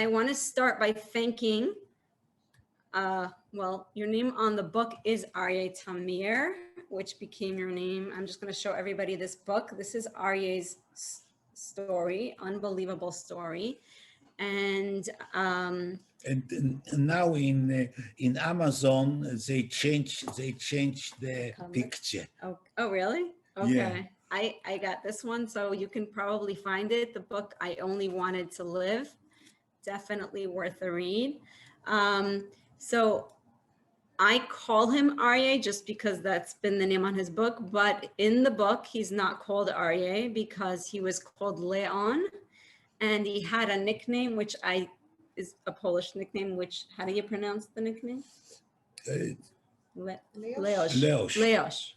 I want to start by thanking, well, your name on the book is Arie Tamir, which became your name. I'm just going to show everybody this book. This is Arie's story, unbelievable story. And now in Amazon they change the picture. Oh really? Okay. Yeah. I got this one, so you can probably find it. The book I Only Wanted to Live, definitely worth a read. So I call him Arie just because that's been the name on his book, but in the book he's not called Arie because he was called Leon, and he had a nickname which is a Polish nickname. Which, how do you pronounce the nickname? Leosz. Leosz.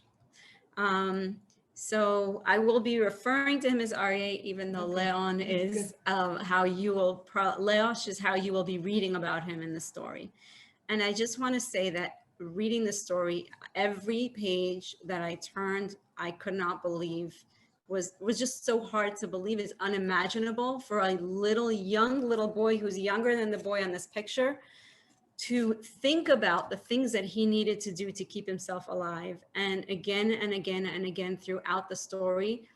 So I will be referring to him as Arie, even though Leon is Leosz is how you will be reading about him in the story. And I just want to say that reading the story, every page that I turned, I could not believe was just so hard to believe. Is unimaginable for a young little boy who's younger than the boy on this picture to think about the things that he needed to do to keep himself alive. And again and again and again throughout the story,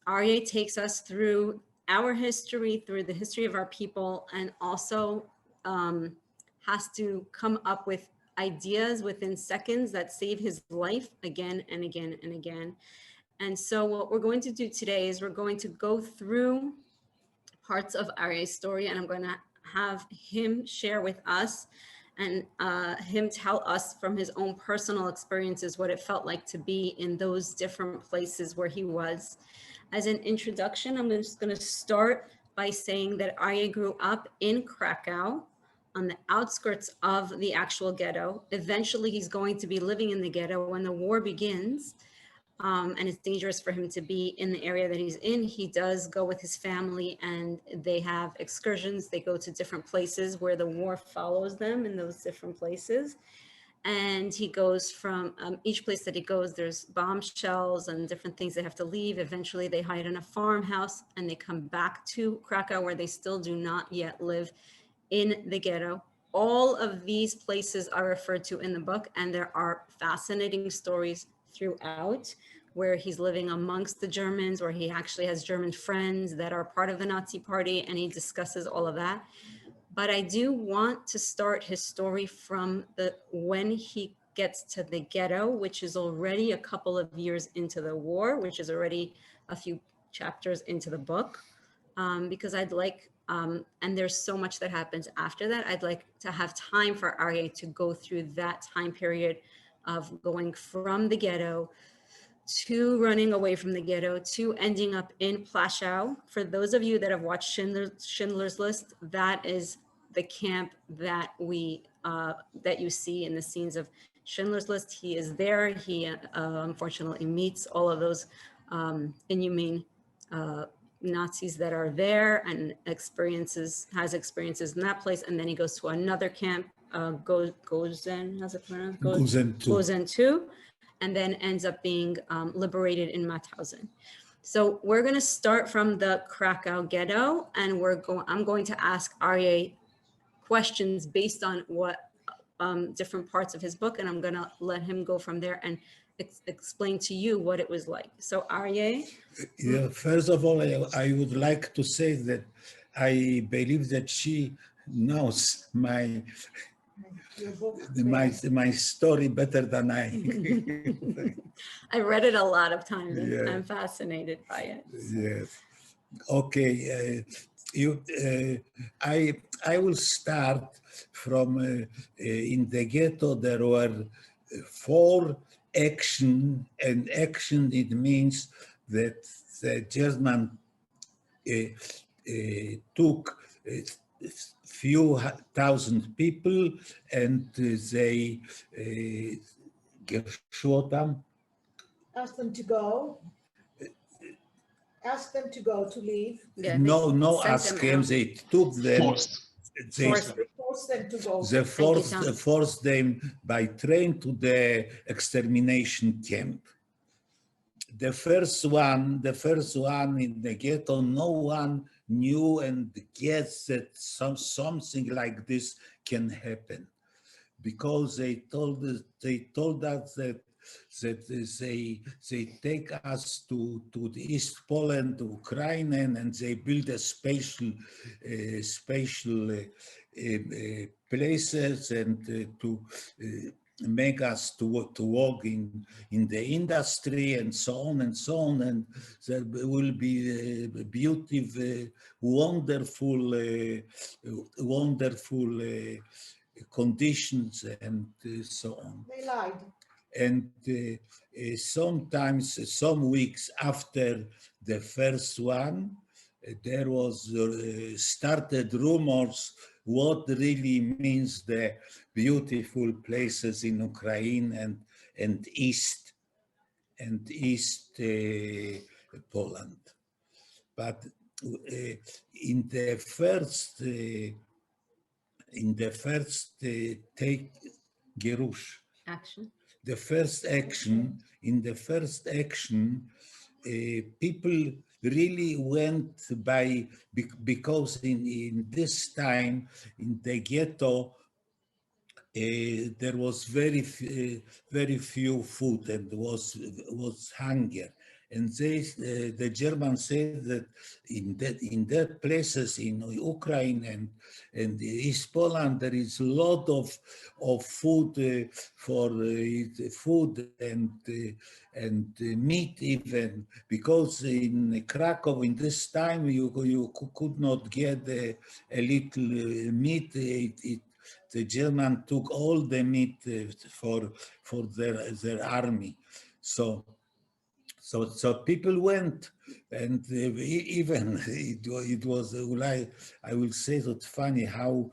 Arie takes us through our history, through the history of our people, and also has to come up with ideas within seconds that save his life again and again and again. And so what we're going to do today is we're going to go through parts of Arie's story, and I'm going to have him share with us and him tell us from his own personal experiences what it felt like to be in those different places where he was. As an introduction, I'm just going to start by saying that Arie grew up in Krakow, on the outskirts of the actual ghetto. Eventually, he's going to be living in the ghetto when the war begins. And it's dangerous for him to be in the area that he's in. He does go with his family and they have excursions. They go to different places where the war follows them in those different places. And he goes from each place that he goes, there's bombshells and different things they have to leave. Eventually they hide in a farmhouse and they come back to Krakow, where they still do not yet live in the ghetto. All of these places are referred to in the book, and there are fascinating stories throughout where he's living amongst the Germans, where he actually has German friends that are part of the Nazi party, and he discusses all of that. But I do want to start his story from when he gets to the ghetto, which is already a couple of years into the war, which is already a few chapters into the book, because I'd like, and there's so much that happens after that, I'd like to have time for Arie to go through that time period of going from the ghetto to running away from the ghetto to ending up in Plaszow. For those of you that have watched Schindler's List, that is the camp that that you see in the scenes of Schindler's List. He is there. He unfortunately meets all of those inhumane Nazis that are there and has experiences in that place. And then he goes to another camp, Gozen, how's it pronounced? Gozen 2, and then ends up being liberated in Mauthausen. So we're going to start from the Krakow Ghetto, and I'm going to ask Arie questions based on what different parts of his book, and I'm going to let him go from there and explain to you what it was like. So Arie? Yeah, first of all, I would like to say that I believe that she knows my story better than I. I read it a lot of times. Yeah. I'm fascinated by it. Yes. Okay. I will start from in the ghetto. There were 4 action, and action, it means that the German took few thousand people, and they asked them to go. Ask them to go, to leave. Yeah, no, ask them. They took them. They forced them to go. They forced them by train to the extermination camp. The first one in the ghetto, no one knew and guessed that something like this can happen, because they told us that they take us to the East Poland, to Ukraine, and they build a special places, and to make us to work in the industry, and so on and so on, and there will be beautiful, wonderful conditions, and so on. They lied. And sometimes, some weeks after the first one, there was started rumors what really means the beautiful places in Ukraine and East Poland. But in the first take Gerush, Action. the first action, in the first action, people really went by, because in this time in the ghetto, there was very few food, and was hunger, and the Germans said that in that places in Ukraine and East Poland, there is a lot of food, for food and meat, even because in Krakow in this time you could not get a little meat. The German took all the meat for their army, so people went, and even it was like, I will say that funny how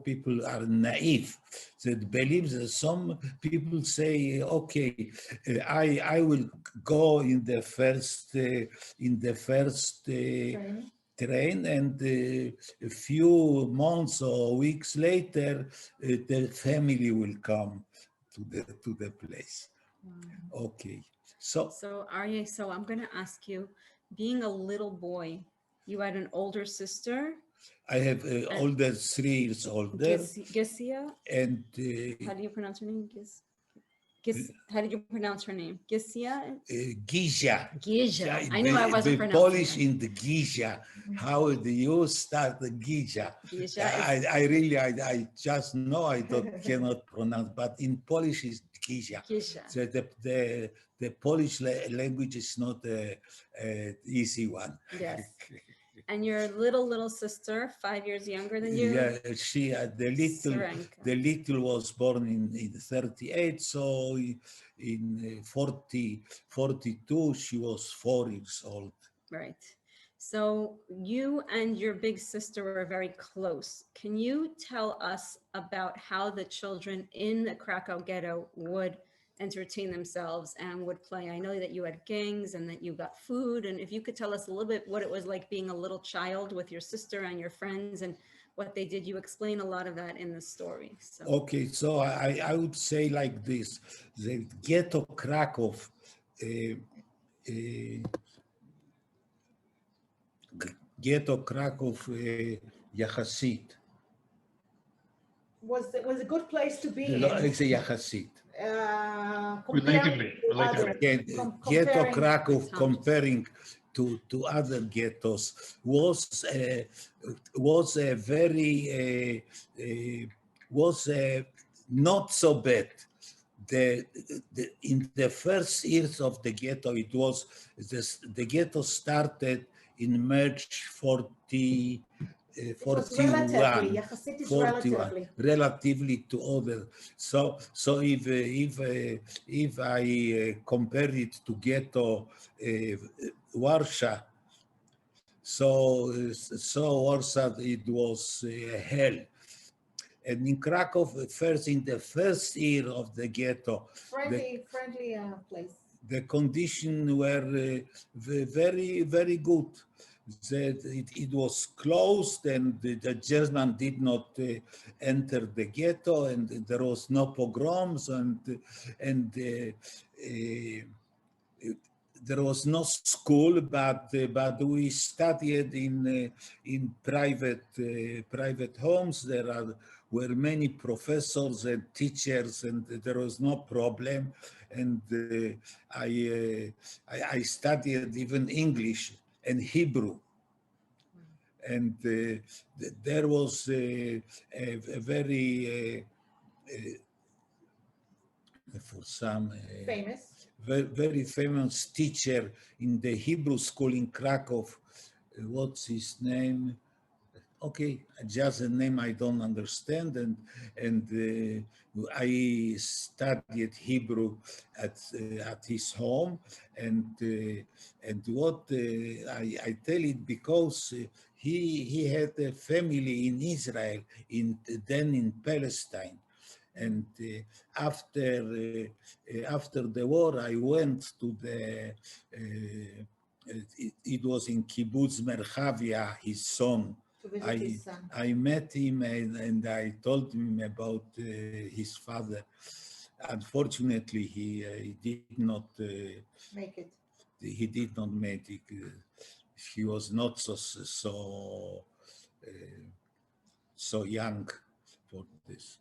people are naive, that believe that some people say, okay, I will go in the first train, and a few months or weeks later, the family will come to the place. Okay, so Arie, so I'm going to ask you, being a little boy, you had an older sister, I have older, 3 years older, Gesia. and How do you pronounce her name? How did you pronounce her name? Gesia? Gizia. Gizia. I knew I wasn't The pronouncing Polish it. in the Gizia. How do you start the Gizia? I really, I just know I cannot pronounce, but in Polish it's Gizia. So the Polish language is not an easy one. Yes. And your little sister, 5 years younger than you? Yeah, she the little was born in 38, so in 42 she was 4 years old. Right. So you and your big sister were very close. Can you tell us about how the children in the Krakow Ghetto would entertain themselves and would play? I know that you had gangs and that you got food. And if you could tell us a little bit what it was like being a little child with your sister and your friends and what they did. You explain a lot of that in the story. So. Okay, so I would say like this: the ghetto Krakow, ghetto Krakow, Yahasit. Was a good place to be in. It's a Yahasit. Relatively. Ghetto Krakow, comparing to other ghettos, was not so bad. In the first years of the ghetto, it was the ghetto started in March 41, relatively to other. So if I compare it to ghetto Warsaw, so Warsaw, it was hell. And in Krakow, in the first year of the ghetto, friendly place. The conditions were very, very good. It was closed, and the German did not enter the ghetto, and there was no pogroms, and there was no school, but we studied in private homes. Were many professors and teachers, and there was no problem. And I studied even English and Hebrew. And there was a very for some Famous. very famous teacher in the Hebrew school in Krakow. What's his name? Okay, just a name I don't understand, and I studied Hebrew at his home, and what I tell it because he had a family in Israel, then in Palestine. And after the war, I went to it was in Kibbutz Merchavia, his son. To visit his son. I met him and I told him about his father. Unfortunately, he did not Make it. He did not make it. He was not so young for this.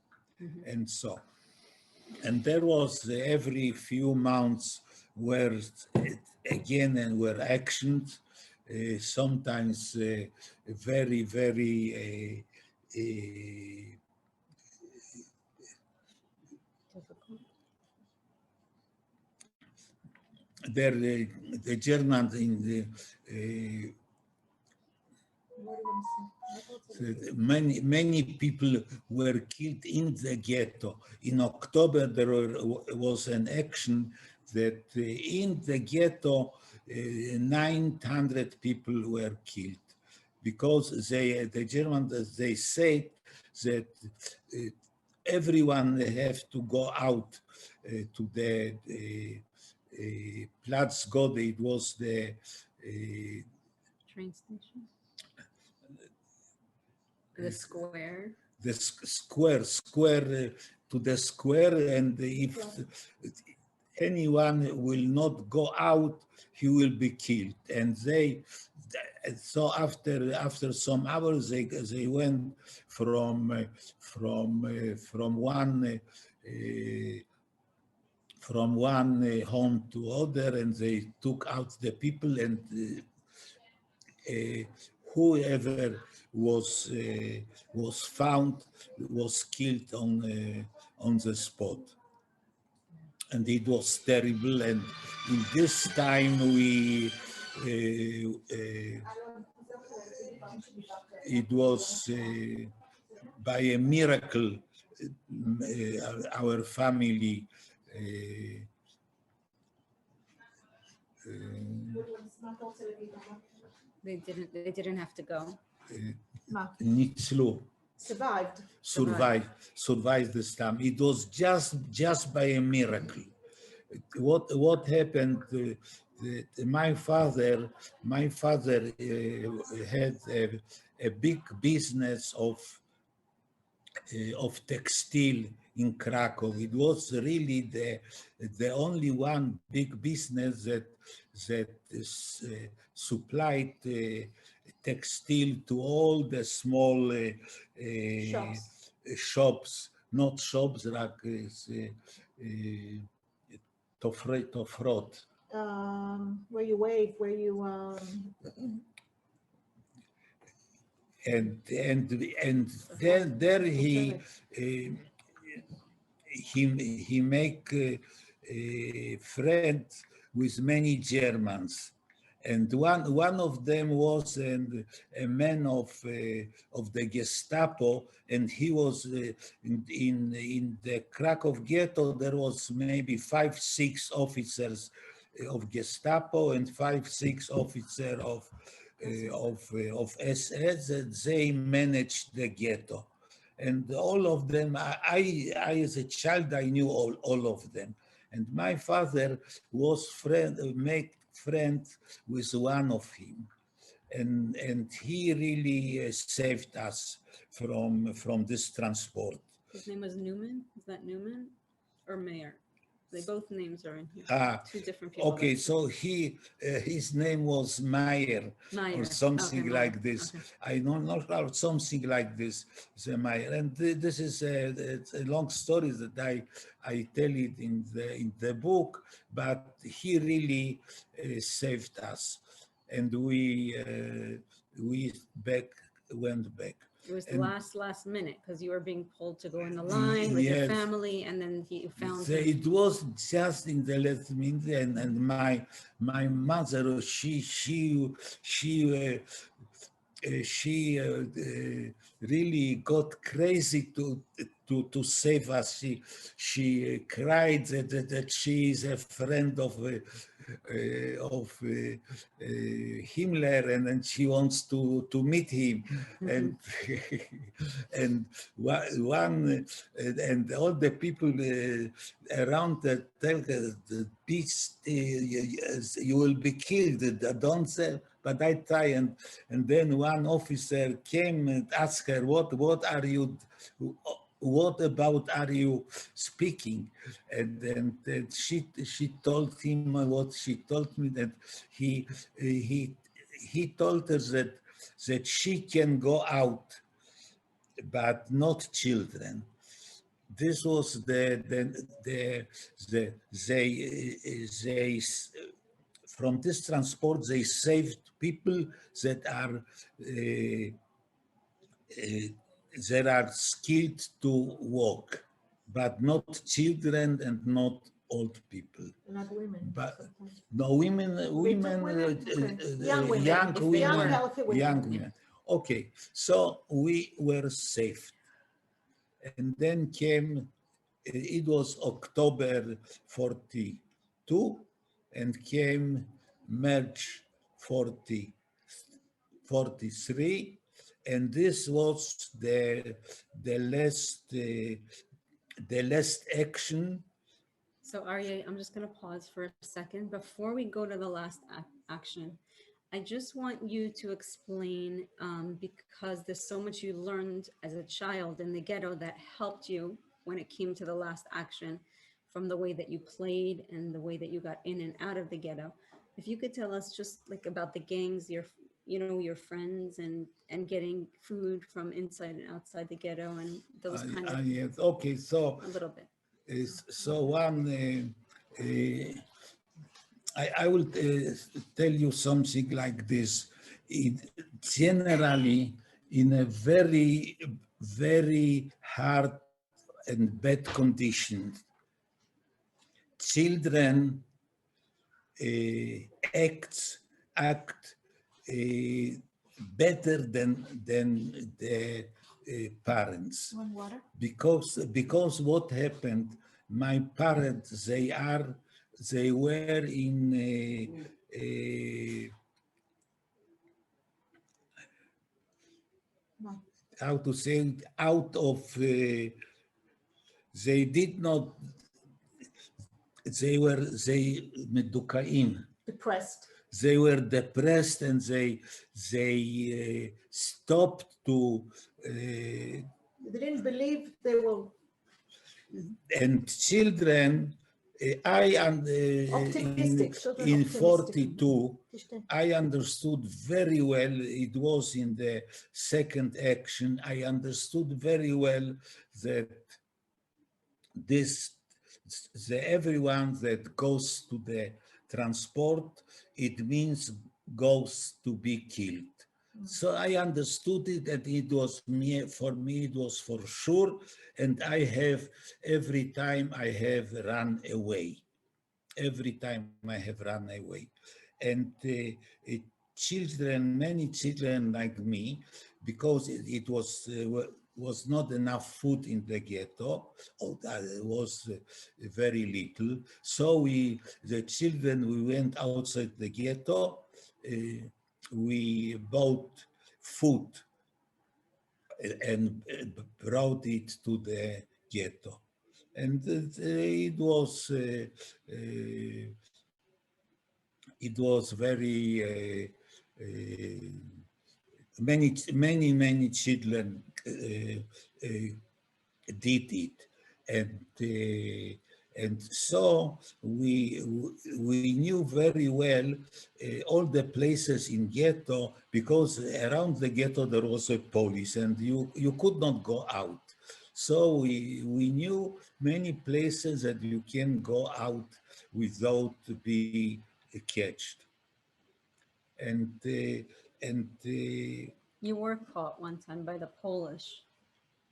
And there was every few months were were actions, sometimes very there the Germans in the many people were killed in the ghetto. In October, there was an action that in the ghetto, 900 people were killed because the Germans, they said that everyone have to go out to the Plaszow. It was the Train station. The square. The square to the square, and if anyone will not go out, he will be killed. And so after some hours, they went from one home to other, and they took out the people, and whoever was found was killed on the spot, and it was terrible. And in this time it was by a miracle our family They didn't have to go. Nitzlu. Survived this time. It was just by a miracle. What happened? My father had a big business of textile in Krakow. It was really the only one big business that supplied textile to all the small shops, not shops like tofrot. Where you wave, where you and then there he make friends with many Germans, and one of them was a man of the Gestapo, and he was in the Krakow Ghetto. There was maybe 5-6 officers of Gestapo and 5-6 officers of SS, and they managed the ghetto. And all of them, I as a child, I knew all of them. And my father was make friends with one of him. And he really saved us from this transport. His name was Newman? Is that Newman or Mayer? They both names are in here. Ah, Two different people. okay, so his name was Meyer or Meyer. something Okay, like Meyer. this. Okay. I don't know how something like this, the Meyer. And this is it's a long story that I tell it in the book, but he really saved us, and we went back. It was the And last minute because you were being pulled to go in the line with your yes, family, and then you found him. it was just in the last minute, and my mother, she really got crazy to save us. She cried that she is a friend of Himmler, and she wants to meet him, and and one and all the people around tell her the beast you will be killed. Don't say. But I try, and then one officer came and asked her, what about are you speaking? And she told him what she told me, that he he he told her that she can go out, but not children. This was they from this transport they saved people that are that are skilled to walk, but not children and not old people. Not women. But sometimes. no, women, They took women, women? Okay. Young women. young If they women, were. healthy women. young women. Okay, so we were saved, and then came. It was October 42, and came March 43, and this was the last action. So Arie, I'm just going to pause for a second. Before we go to the last action, I just want you to explain, because there's so much you learned as a child in the ghetto that helped you when it came to the last action, from the way that you played and the way that you got in and out of the ghetto. If you could tell us just like about the gangs, your friends, and getting food from inside and outside the ghetto, and those kind of Yes, okay, so a little bit. so I will tell you something like this. Generally, in a very, very hard and bad condition, children act better than the parents. Want water? Because what happened, my parents, they were in No. how to say it, out of they did not, they medukaim, Depressed. they were depressed, and they stopped to They didn't believe they will. and children Optimistic, children in optimistic. 42 I understood very well. It was in the second action. I understood very well that this everyone that goes to the transport, it means goes to be killed. So I understood it, and it was for me, it was for sure. And every time I have run away. Every time I have run away. And children, many children like me, because it was not enough food in the ghetto, or it was very little. So the children, we went outside the ghetto, we bought food and brought it to the ghetto. And it was very many children did it, and And so we knew very well all the places in ghetto, because around the ghetto there was a police and you could not go out. So we knew many places that you can go out without be catched. And You were caught one time by the Polish.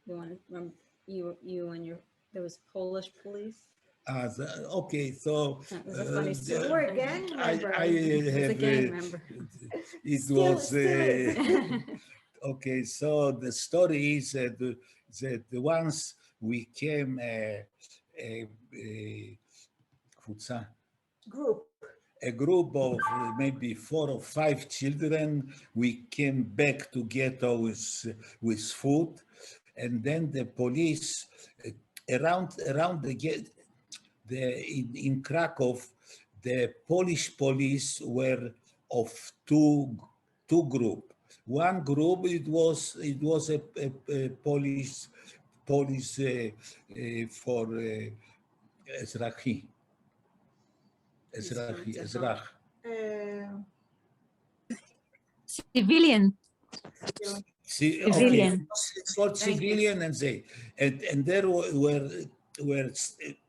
You want to remember you and your there was Polish police. okay, so That was a funny story. You were a gang member. I He was a have gang member. it Still, was still is. okay. So the story is that once we came Khuza, Group. a group of maybe 4 or 5 children. We came back to ghetto with food, and then the police around the gate. In Krakow, the Polish police were of two group. One group it was a police for Ezrach. Uh, Civilian. See, okay, Civilian. it's called civilian, and there were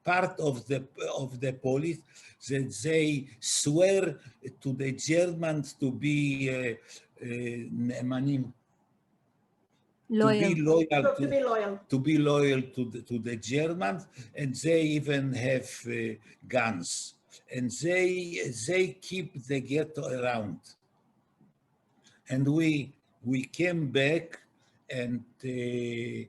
part of the police that they swear to the Germans to be nemanim, Loyal. to be loyal to the Germans, and they even have guns, and they keep the ghetto around. And we came back, and they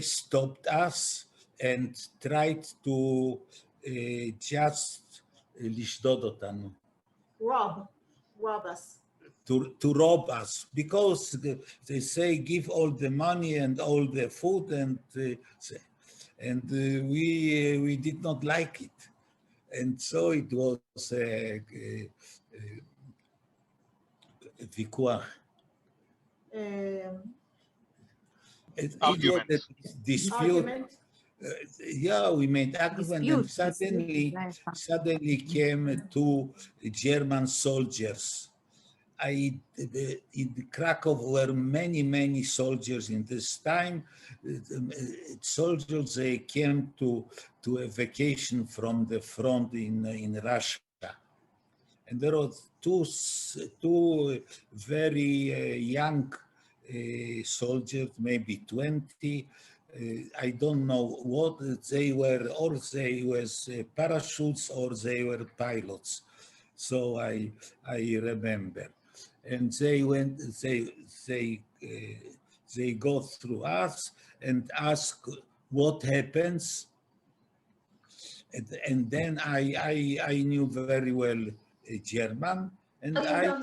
stopped us and tried to just לשדוד אותנו, rob us. to rob us, because they say give all the money and all the food, and we did not like it, and so it was ויכוח. It was a dispute. Argument. Yeah, we made argument, and Dispute. suddenly came 2 German soldiers. In Krakow were many soldiers in this time. Soldiers, they came to a vacation from the front in Russia, and there were two very young soldiers, maybe 20. I don't know what they were, or they were parachutes, or they were pilots. So I remember, and they went. They go through us and ask what happens, and then I knew very well German, and I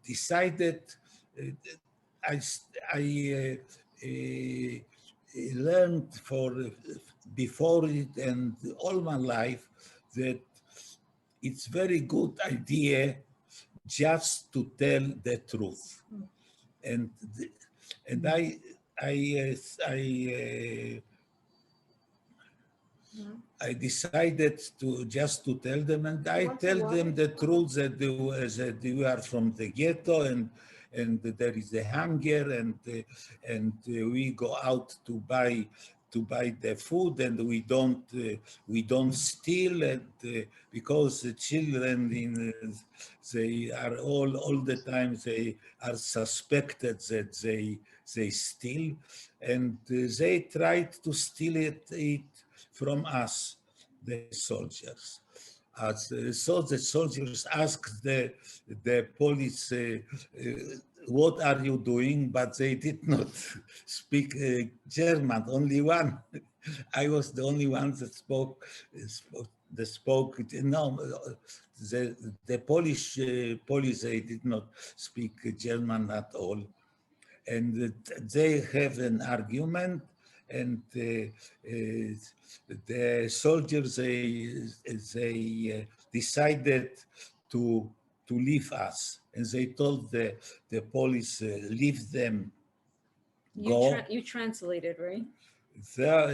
decided. I learned before it and all my life that it's very good idea just to tell the truth, and I decided to just to tell them, and I tell them the truth that we are from the ghetto, and there is a hunger, and we go out to buy the food, and we don't steal, and because the children they are all the time they are suspected that they steal, and they tried to steal it from us, the soldiers. So the soldiers asked the police, what are you doing? But they did not speak German, only one. I was the only one that spoke. No, the Polish, they did not speak German at all. And they have an argument, and the soldiers, they decided to leave us, and they told the police, leave them, go. You translated, right? there,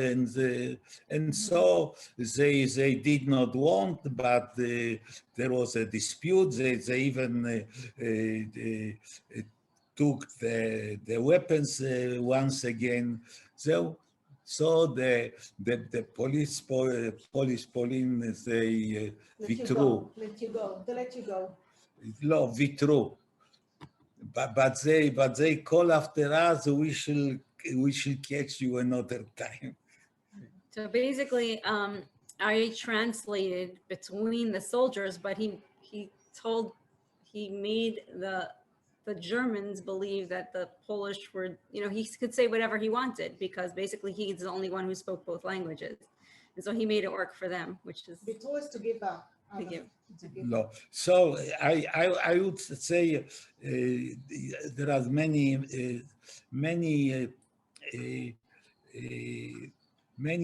and so they did not want, but there was a dispute. They even took the weapons once again. So the police police they withdrew. Let you go. They let you go. No, withdrew. But they call after us. We shall catch you another time. So basically, Arie translated between the soldiers, but he made the Germans believe that the Polish were, he could say whatever he wanted because basically he's the only one who spoke both languages. And so he made it work for them, which is Before is to give up. to give. No. So I would say there are many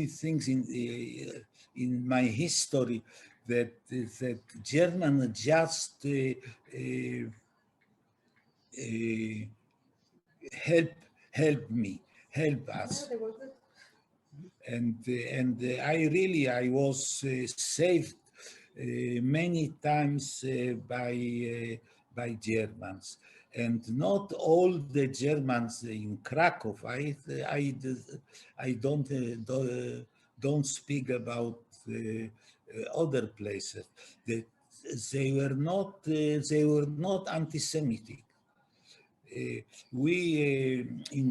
things in my history that German just help us. Yeah, they were good. And I was saved many times by Germans, and not all the Germans in Krakow. I don't speak about other places. They were not anti-Semitic. We in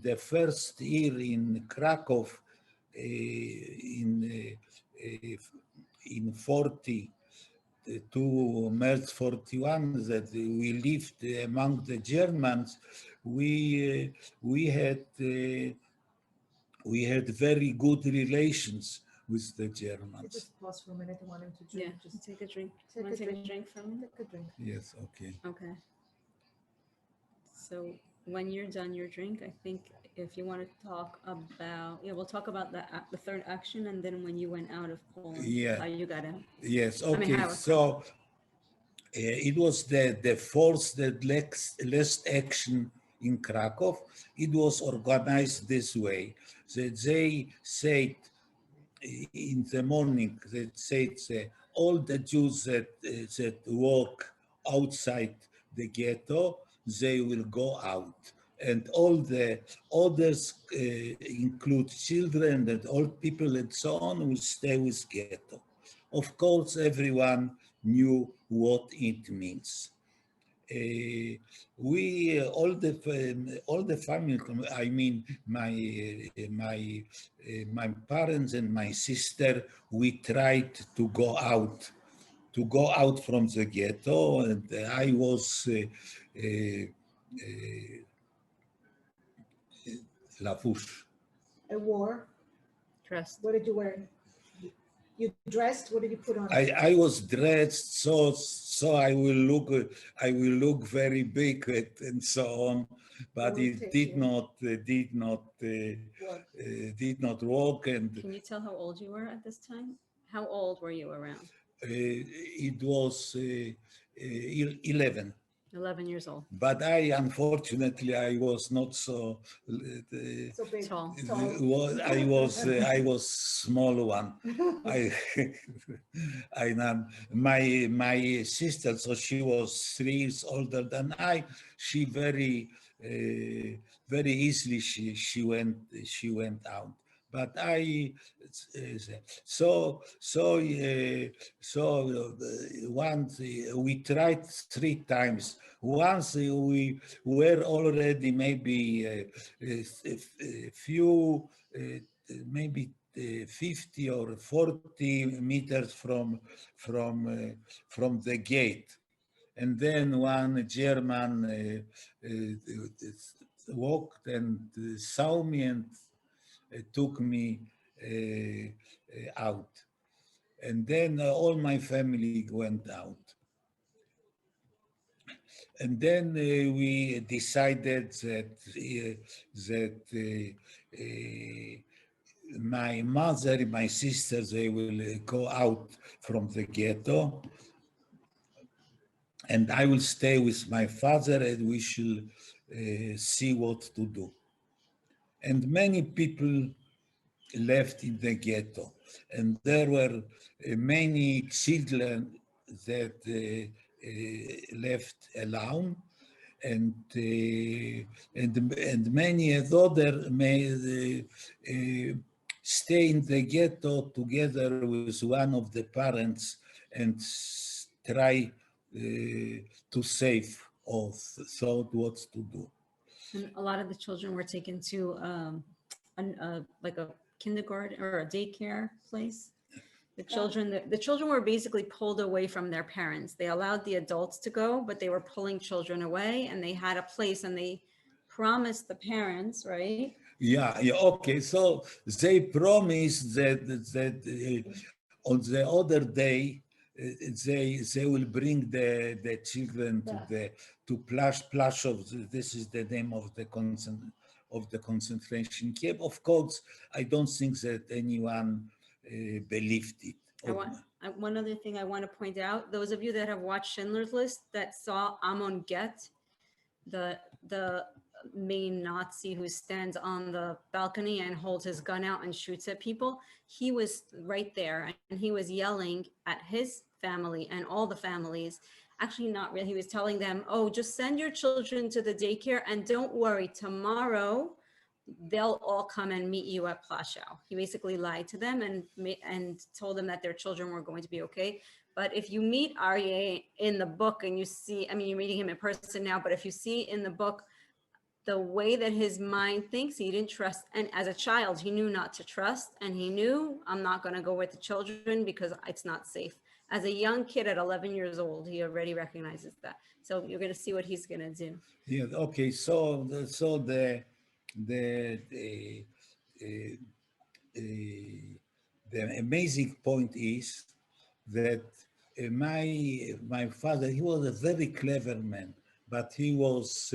the first year in Krakow in 40 to March 41 that we lived among the Germans, we had very good relations with the Germans. Just pause for a minute. I want him to drink. Yeah, Just take a drink. take Want a to take a drink. drink from me? Take a drink. Yes, okay. Okay. So when you're done your drink, I think if you want to talk about, we'll talk about the third action, and then when you went out of Poland, Yeah. how you got out. Yes, I mean, okay. how- So it was the force that last action in Krakow. It was organized this way. That they said in the morning, they said all the Jews that walk outside the ghetto, they will go out. And all the others, include children and old people and so on, will stay with ghetto. Of course, everyone knew what it means. We all the family. I mean, my parents and my sister. We tried to go out from the ghetto, and I was Lafush. A war. Trust. What did you wear? You dressed. What did you put on? I was dressed so I will look very big and so on, but it did not work. And Can you tell how old you were at this time? How old were you around? it was 11. 11 years old. But unfortunately, I was not so. So big. Tall. I was small one. My sister, so she was 3 years older than I. She very easily she went out. But once we tried 3 times. Once we were already maybe a few, maybe 50 or 40 meters from the gate, and then one German walked and saw me and took me out, and then all my family went out. And then we decided that my mother, my sisters, they will go out from the ghetto, and I will stay with my father, and we shall see what to do. and many people left in the ghetto, and there were many children that left alone, and many other may stay in the ghetto together with one of the parents and try to save or thought what to do. And a lot of the children were taken to like a kindergarten or a daycare place. The children were basically pulled away from their parents. They allowed the adults to go, but they were pulling children away, and they had a place, and they promised the parents, right? Yeah, yeah, okay. So they promised on the other day they will bring the children to the to Plaszow. This is the name of the concentration camp. Of course, I don't think that anyone believed it. One other thing I want to point out: those of you that have watched Schindler's List that saw Amon Get, the main Nazi who stands on the balcony and holds his gun out and shoots at people, he was right there, and he was yelling at his family and all the families. Actually, not really. He was telling them, oh, just send your children to the daycare, and don't worry, tomorrow they'll all come and meet you at Plaszow. He basically lied to them and told them that their children were going to be okay. But if you meet Arie in the book and you see, I mean, you're meeting him in person now, but if you see in the book the way that his mind thinks, he didn't trust. And as a child, he knew not to trust. And he knew, I'm not going to go with the children because it's not safe. As a young kid at 11 years old, he already recognizes that. So you're going to see what he's going to do. Yeah, okay. So the the amazing point is that my father, he was a very clever man, but he was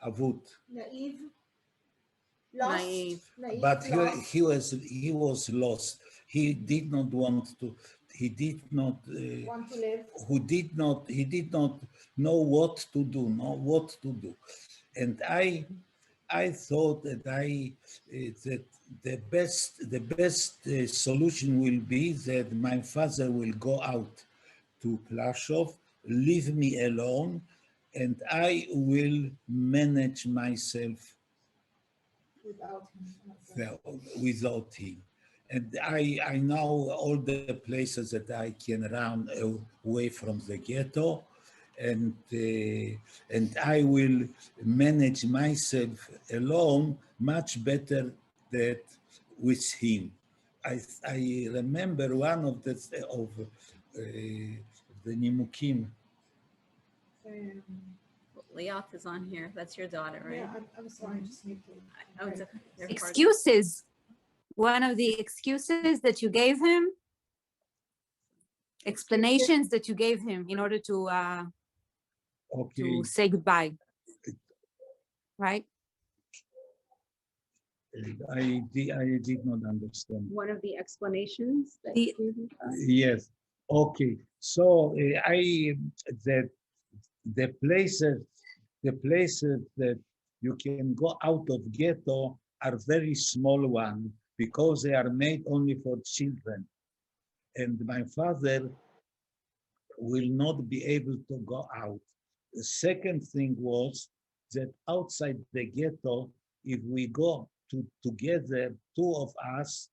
avut. Naive. Lost. Naive. But Lost. he was lost. He did not want to. He did not Want to live. he did not know what to do. And I thought that that the best solution will be that my father will go out to Plaszow, leave me alone, and I will manage myself without him. And I know all the places that I can run away from the ghetto, and I will manage myself alone much better than with him. I remember one of the Nimukim. Leosz is on here. That's your daughter, right? Yeah, I'm sorry, I just need to. Oh, it's okay. You're part of it. Excuses. One of the excuses that you gave him, explanations that you gave him in order to say goodbye, right? I did not understand. One of the explanations that The- you gave us? Yes. Okay. So the places that you can go out of ghetto are very small ones because they are made only for children. And my father will not be able to go out. The second thing was that outside the ghetto, if we go together, two of us,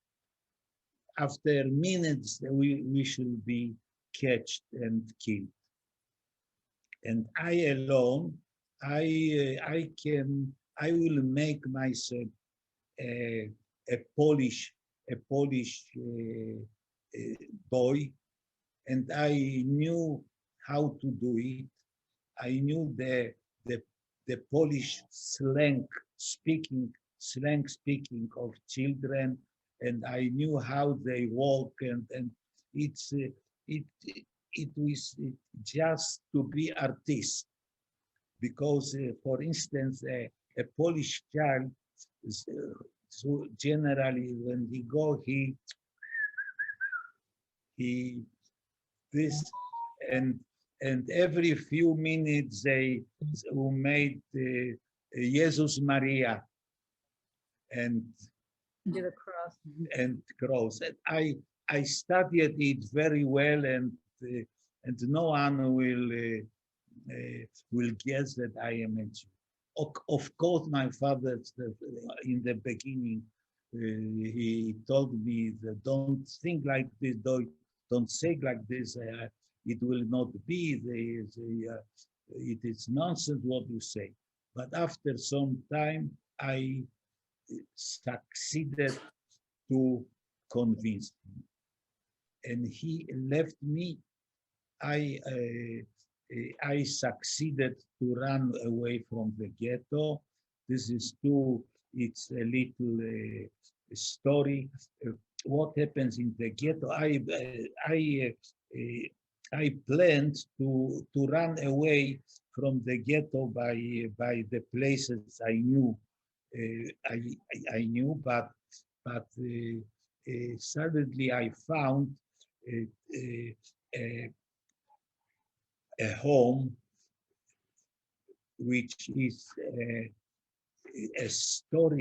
after minutes, we should be catched and killed. And I alone, I will make myself a Polish boy, and I knew how to do it. I knew the Polish slang speaking of children, and I knew how they walk, and it was just to be artist, because for instance a Polish child so generally when he go he this and every few minutes they who made Jesus Maria, and Do the cross. cross. And I studied it very well, and no one will guess that I am a Jew. Of course, my father, in the beginning, he told me that don't think like this, don't say like this. It will not be. It is nonsense what you say. But after some time, I succeeded to convince him, and he left me. I succeeded to run away from the ghetto. This is it's a little story. What happens in the ghetto? I planned to run away from the ghetto by the places I knew. I knew, but suddenly I found a, a home which is a store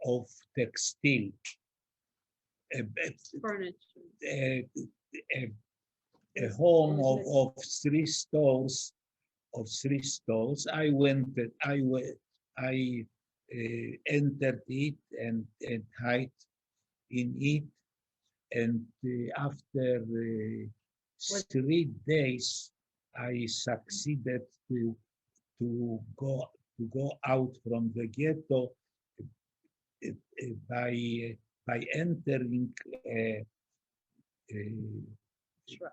of textile, Furniture. a, a home of three stores. I entered it and hid in it, and after 3 days, I succeeded to go out from the ghetto by entering Truck.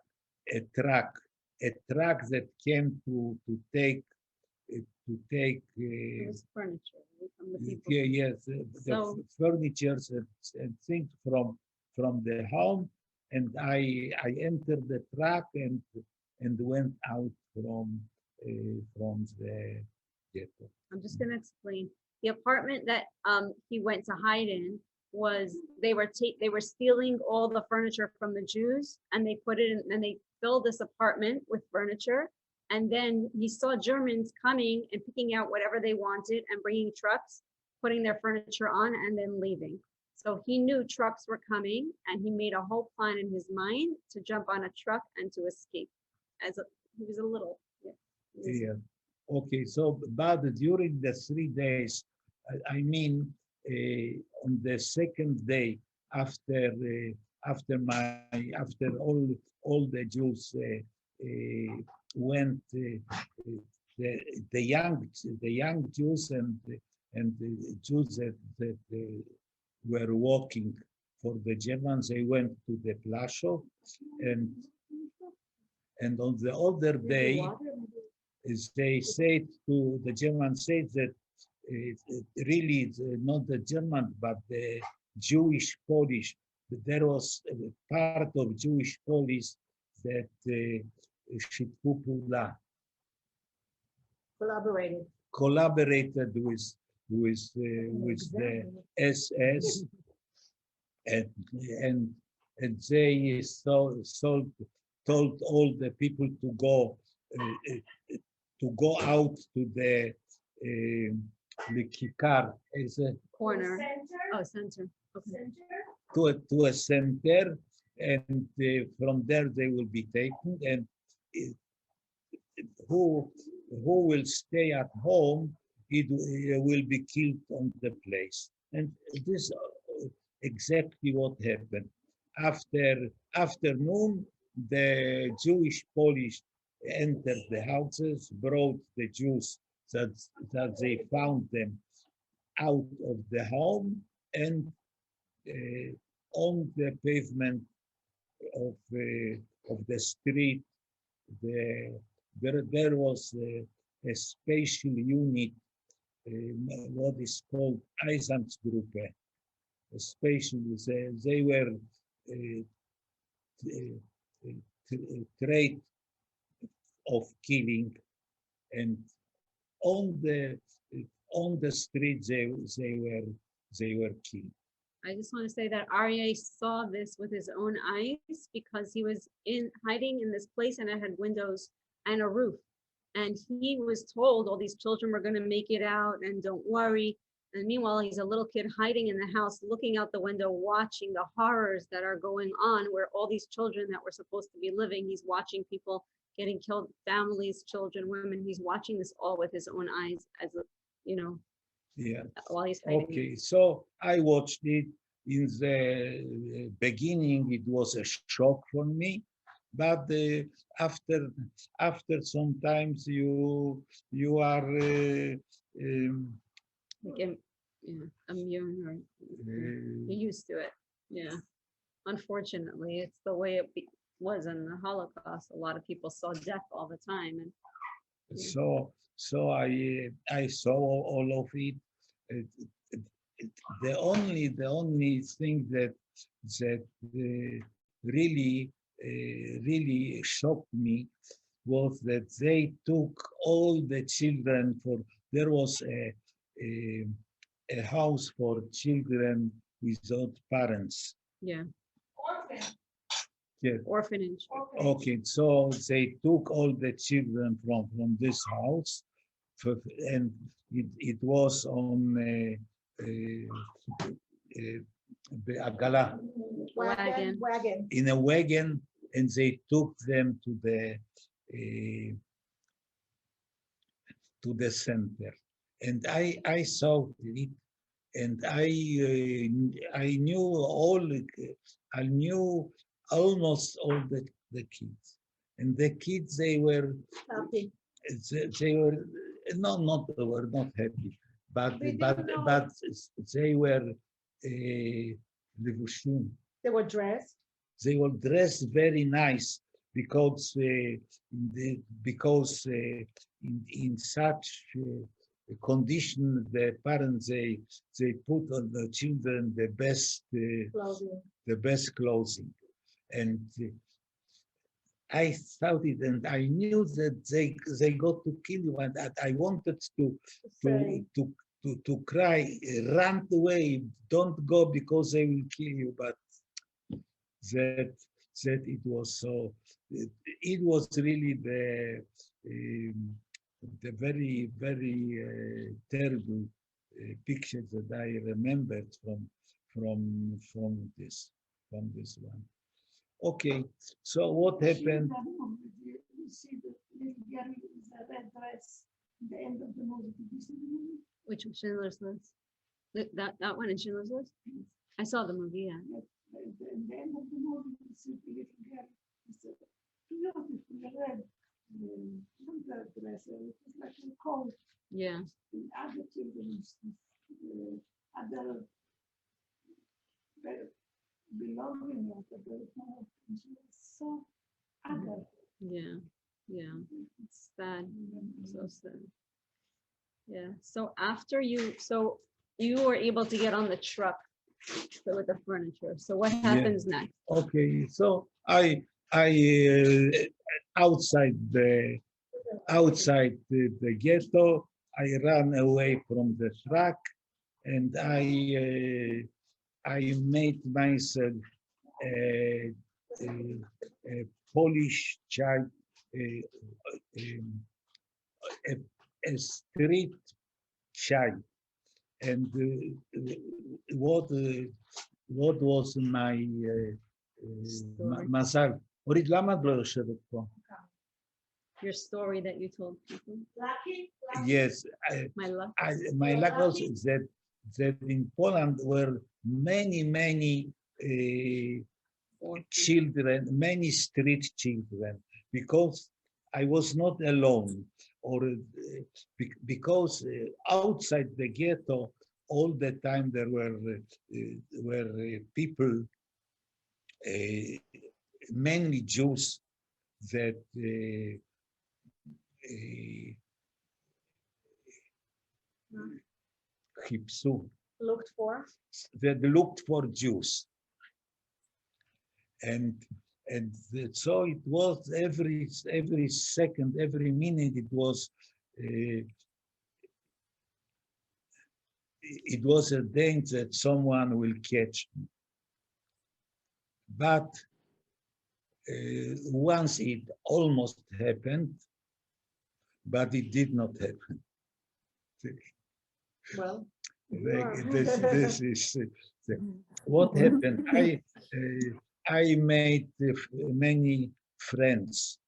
a truck that came to take It was furniture from the people. yes, the So- furniture and things from the home, and I entered the truck and went out from the ghetto. I'm just gonna explain. The apartment that he went to hide in was they were stealing all the furniture from the Jews, and they put it in, and they filled this apartment with furniture. And then he saw Germans coming and picking out whatever they wanted and bringing trucks, putting their furniture on, and then leaving. So he knew trucks were coming, and he made a whole plan in his mind to jump on a truck and to escape. He was a little, yeah. He was- Yeah. Okay. So, but during the 3 days, I mean, on the second day after all the Jews went, the young Jews and the Jews that were working for the Germans, they went to the Plaszow, and on the other day, is they said to the German said that really it's not the German but the Jewish Polish. There was a part of Jewish Polish that collaborated with the SS, and they told all the people to go out to the kikar, is a Corner. Oh, center. Okay. to a center, and from there they will be taken, and who will stay at home, it will be killed on the place. And this exactly what happened. After afternoon, the Jewish Polish entered the houses, brought the Jews that they found them out of the home, and on the pavement of the street, there was a special unit, what is called Einsatzgruppe. Especially, they were trade of killing, and on the street they were killed. I just want to say that Arie saw this with his own eyes because he was hiding in this place, and it had windows and a roof. And he was told all these children were going to make it out and don't worry. And meanwhile, he's a little kid hiding in the house, looking out the window, watching the horrors that are going on, where all these children that were supposed to be living, he's watching people getting killed, families, children, women. He's watching this all with his own eyes, as a, you know, Yeah. while he's hiding. Okay, so I watched it. In the beginning, it was a shock for me, but after sometimes you are Like, yeah, immune or you're used to it. Yeah. Unfortunately, it's the way it was in the Holocaust. A lot of people saw death all the time. And so I saw all of it. It, the only thing that really really shocked me was that they took all the children for there was a, a house for children without parents. yeah, Yeah. orphanage. Okay, so they took all the children from this house, and it was on Agala, Wagon. in a wagon, and they took them to the center. And I saw it, and I knew almost all the kids, and the kids they were Happy. they were not were not happy, but They but didn't know. but they were levushim. They were dressed. They were dressed very nice because in such condition the parents they put on the children Clothing. the best clothing, and I thought it, and I knew that they got to kill you, and I wanted to Say, to cry, run away, don't go because they will kill you. But that it was so, it was really the very terrible picture that I remembered from this one. Okay, so what happened? You see the little girl with a red dress at the end of the movie. Did you see the movie? Which was Schindler's List? That one in Schindler's List? I saw the movie, yeah. At the end of the movie, you see the little girl with a beautiful red dress. It was like a coat. Yeah. And other children, other belonging of the birth, and she was so other. Yeah. Yeah. It's sad. So sad. Yeah. So after so you were able to get on the truck with the furniture. So what happens next? Okay, so I outside the ghetto, I ran away from the truck, and I made myself a Polish child, a street child, and what was my mazal? Orit, lama לא יושבת פה? Your story that you told people. lucky. Yes, My luck. my luck was that in Poland were many children, many street children, because I was not alone, or because outside the ghetto all the time there were people, mainly Jews, that Looked for. that looked for Jews, and so it was every second, every minute it was a danger that someone will catch me. But once it almost happened, but it did not happen. Well, This is what happened. I made many friends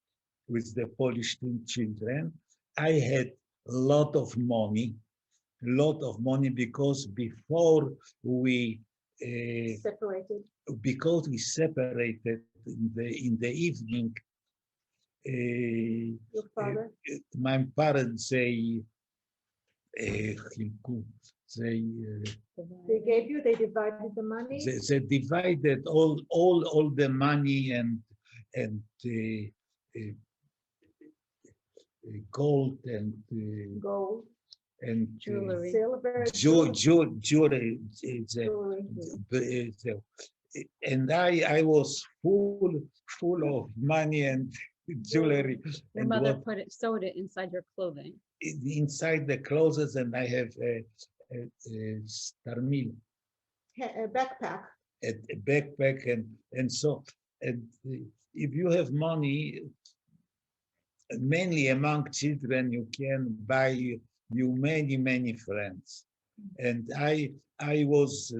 with the Polish children. I had a lot of money, because before we Separated. separated in the evening, Your father. my parents they They gave you. They divided the money. they divided all the money and gold and Gold, and Jewelry. silver, jewelry. jewelry. And I was full of money and jewelry. Your And mother what sewed it inside your clothing. inside the clothes, and I have a starmil, A backpack. a backpack, and so and if you have money, mainly among children, you can buy you many friends. And I was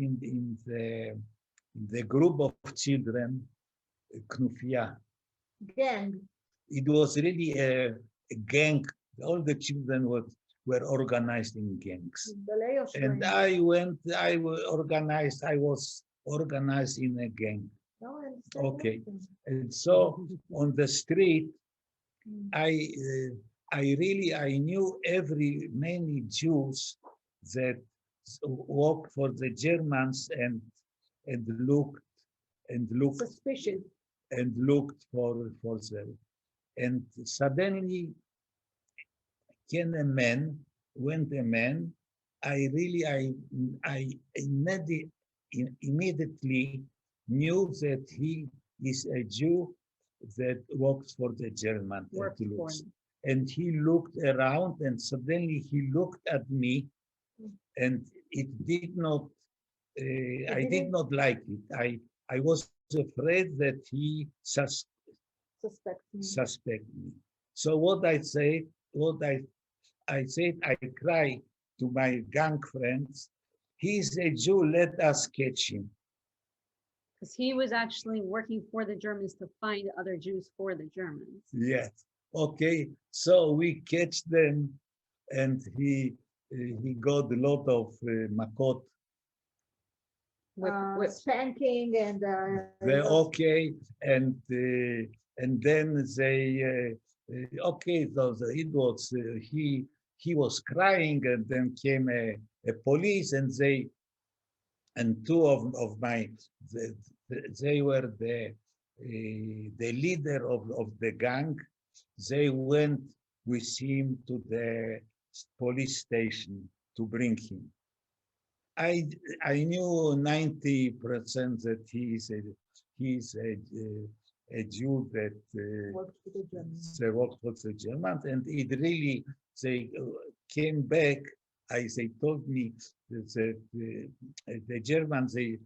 in the group of children, knufia. Gang. It was really a gang. All the children were organized in gangs. The Leosz And gang. I was organized in a gang. No, I understand Okay. nothing. And so on the street, Mm. I knew many Jews that worked for the Germans and looked Suspicious. and looked for them. And suddenly went a man. I immediately knew that he is a Jew that works for the German. Worked for them. And he looked around, and suddenly he looked at me, and it did not. I did not like it. I was afraid that he suspect me. So what I said, I cried to my gang friends, he's a Jew, let us catch him. Because he was actually working for the Germans to find other Jews for the Germans. Yes. Okay. So we catch them, and he got a lot of makot. Spanking and Okay, and then they okay. So it was he was crying, and then came a police, and two of my they were the leader of the gang. They went with him to the police station to bring him. I knew 90% that he is a Jew that worked for the Germans. worked for the Germans, and it really they came back. They told me that the Germans they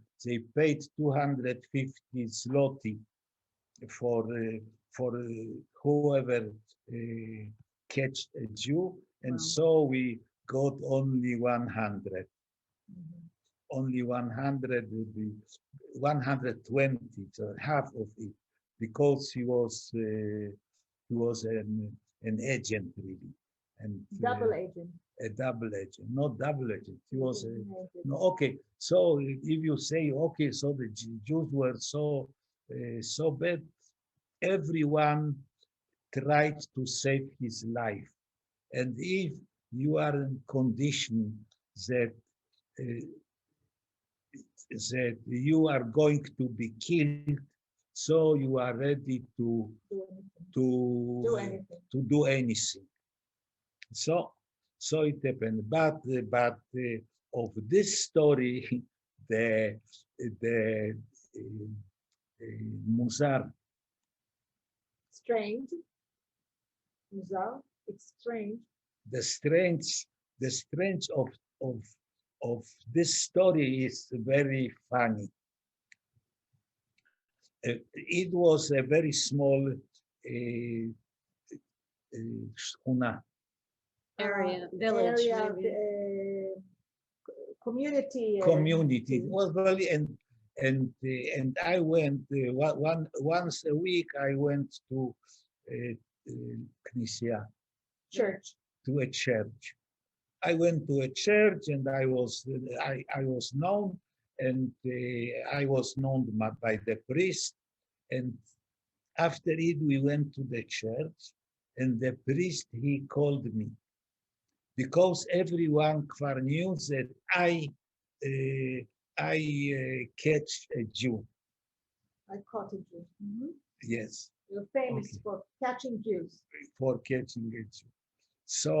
paid 250 zloty for whoever catch a Jew, and so we got only 100. Only 100 would be 120, so half of it, because he was an agent really, and Double agent. a double agent, not double agent. He was no, okay. So if you say okay, so the Jews were so bad, everyone tried to save his life, and if you are in condition that that you are going to be killed, so you are ready to do anything. So it happened. But of this story, the Muzar, Strange. Muzar. It's strange. the strange of this story is very funny. It was a very small shchuna, Area, village, Area, maybe. community. community. It was really and I went once a week. I went to Knessia, Church. to a church. I went to a church and I was known, and I was known by the priest. And after it, we went to the church, and the priest, he called me because everyone knew that I catch a Jew. I caught a Jew. Mhm. Yes, You're famous Okay. for catching Jews. for catching a Jew. So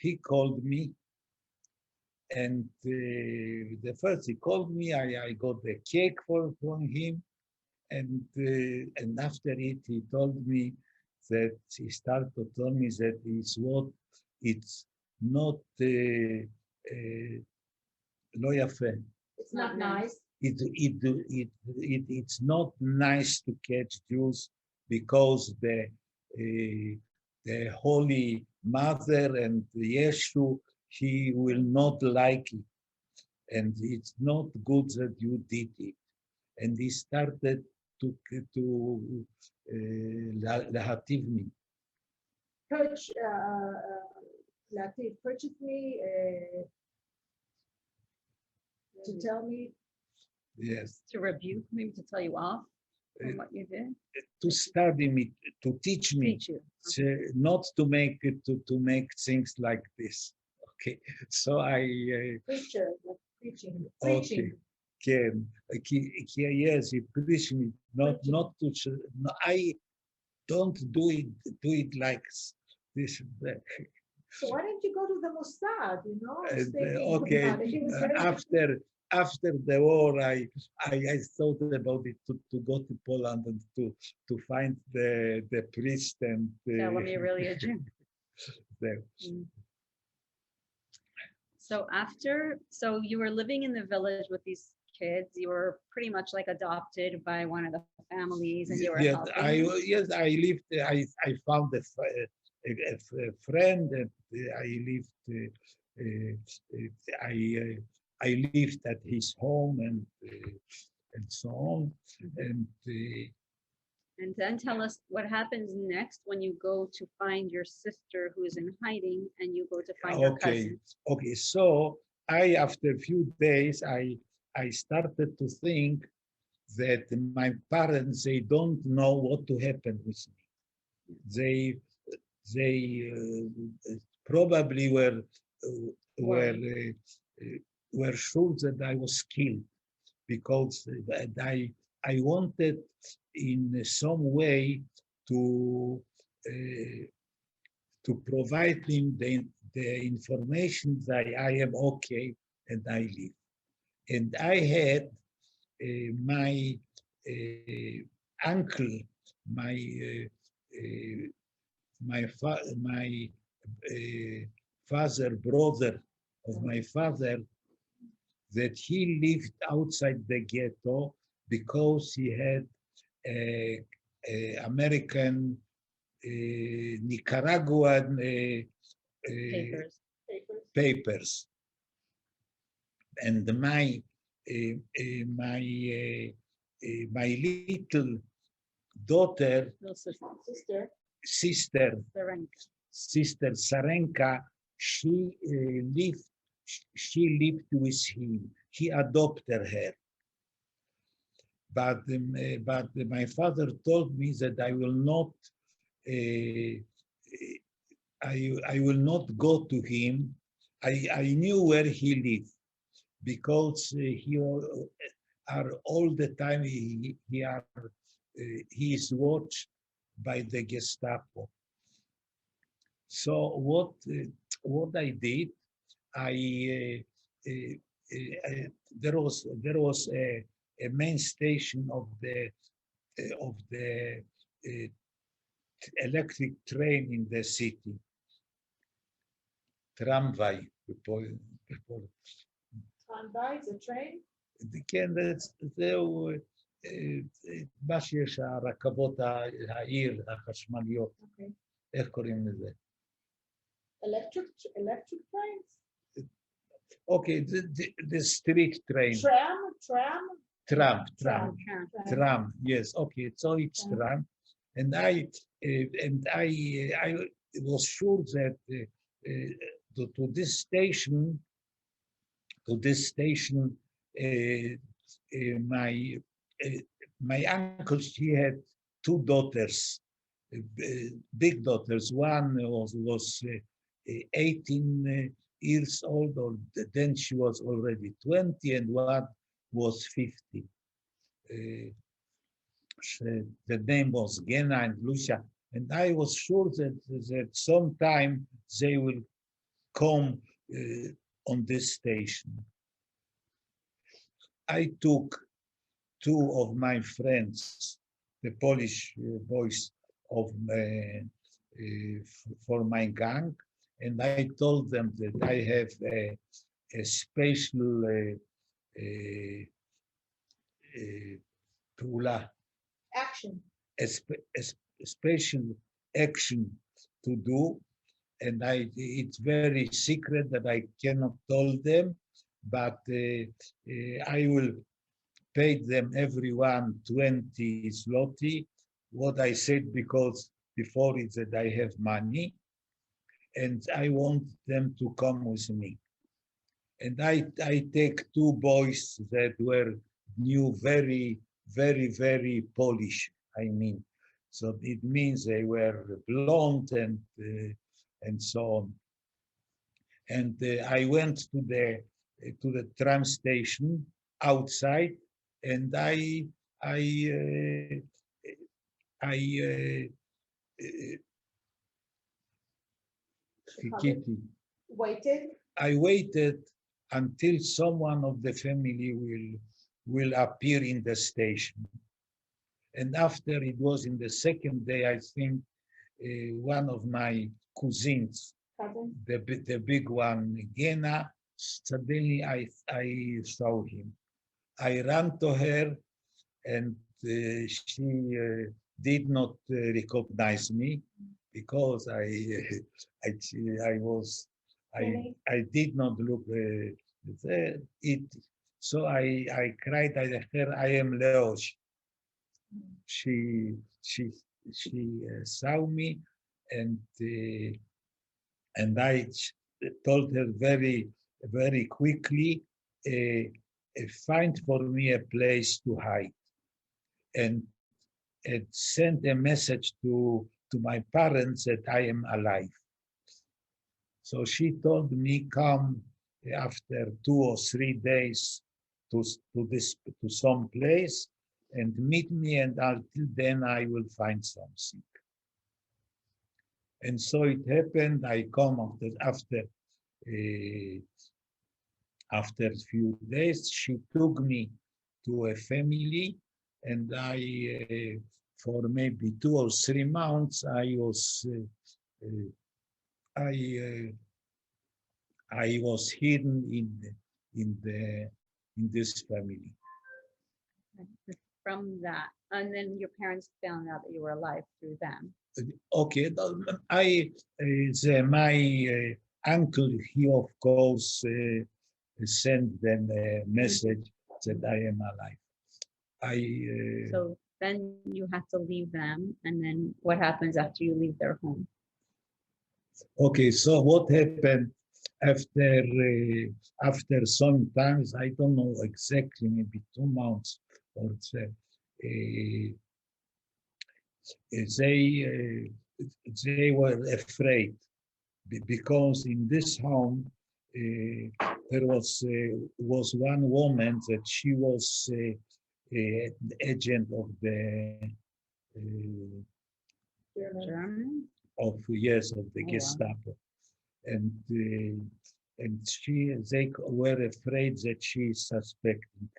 he called me, and the first he called me, I got the cake from him, and after it he told me that he started to tell me that it's not לא יפה. It's not nice. It's not nice to catch Jews because the Holy Mother and Yeshu, he will not like it, and it's not good that you did it. And he started to להטיב me. Latif purchased me to tell me. Yes, To rebuke me, to tell you off from what you did, to study me, to teach me. teach you. Not to make it to make things like this. Okay, so I Preacher, like preaching. okay. Preaching. Yes, he preached me not to. No, I don't do it like this. So why didn't you go to the Mossad? You know, I was And, thinking okay, about it. He was very after the war, I thought about it to go to Poland and to find the priest and Tell them you're really a Jew. the- So you were living in the village with these kids. You were pretty much like adopted by one of the families, and you were Yes, helping. I lived. I found a friend, and I lived. I lived at his home, and so on. And And then tell us what happens next when you go to find your sister who's in hiding, and you go to find your cousin. okay. So after a few days, I started to think that my parents, they don't know what to happen with me. They probably were sure that I was killed because I wanted in some way to provide him the information that I am okay and I live. And I had my uncle, my father, brother of my father, that he lived outside the ghetto because he had American, Nicaraguan Papers. papers. And my little daughter, Little sister. sister Sarenka, she lived with him. He adopted her. But my father told me that I will not I will not go to him. I knew where he lived because are all the time he is watched by the Gestapo. So what I did, there was a main station of the electric train in the city. Tramway. Tramway, the train. כן, זהו מה שיש, הרכבות העיר, החשמליות. Okay. איך קוראים לזה? Electric trains. Okay, the street train, Tram. tram. Yes, okay, so it's Tram. tram, and I was sure that to this station, my my uncle, he had two daughters, big daughters. One was 18 years old, or then she was already 20, and one was 50. The name was Gena and Lucia, and I was sure that sometime they will come on this station. I took two of my friends, the Polish boys of for my gang, and I told them that I have a special Action. a special action to do, and it's very secret that I cannot tell them, but I will pay them everyone 20 zloty. What I said because before is that I have money, and I want them to come with me. And I take two boys that were new, very, very, very Polish. I mean, so it means they were blonde and so on. And I went to the tram station outside, and I Waited. I waited until someone of the family will appear in the station. And after it was in the second day, I think one of my cousins, the big one, Gena, suddenly I saw him. I ran to her, and she did not recognize me because I did not look it. So I cried at her, I am Leosz. She saw me, and I told her very, very quickly, find for me a place to hide, and send a message to my parents that I am alive. So she told me, come after 2 or 3 days to some place and meet me, and until then I will find something. And so it happened. I come after a few days. She took me to a family, and I for maybe 2 or 3 months I was hidden in this family. From that, and then your parents found out that you were alive through them. Okay, my uncle, he of course sent them a message that I am alive. So then you have to leave them, and then what happens after you leave their home? Okay, so what happened after some times, I don't know exactly, maybe 2 months or so, they were afraid because in this home there was one woman that she was the agent of the German? of the Gestapo, and they were afraid that she is suspecting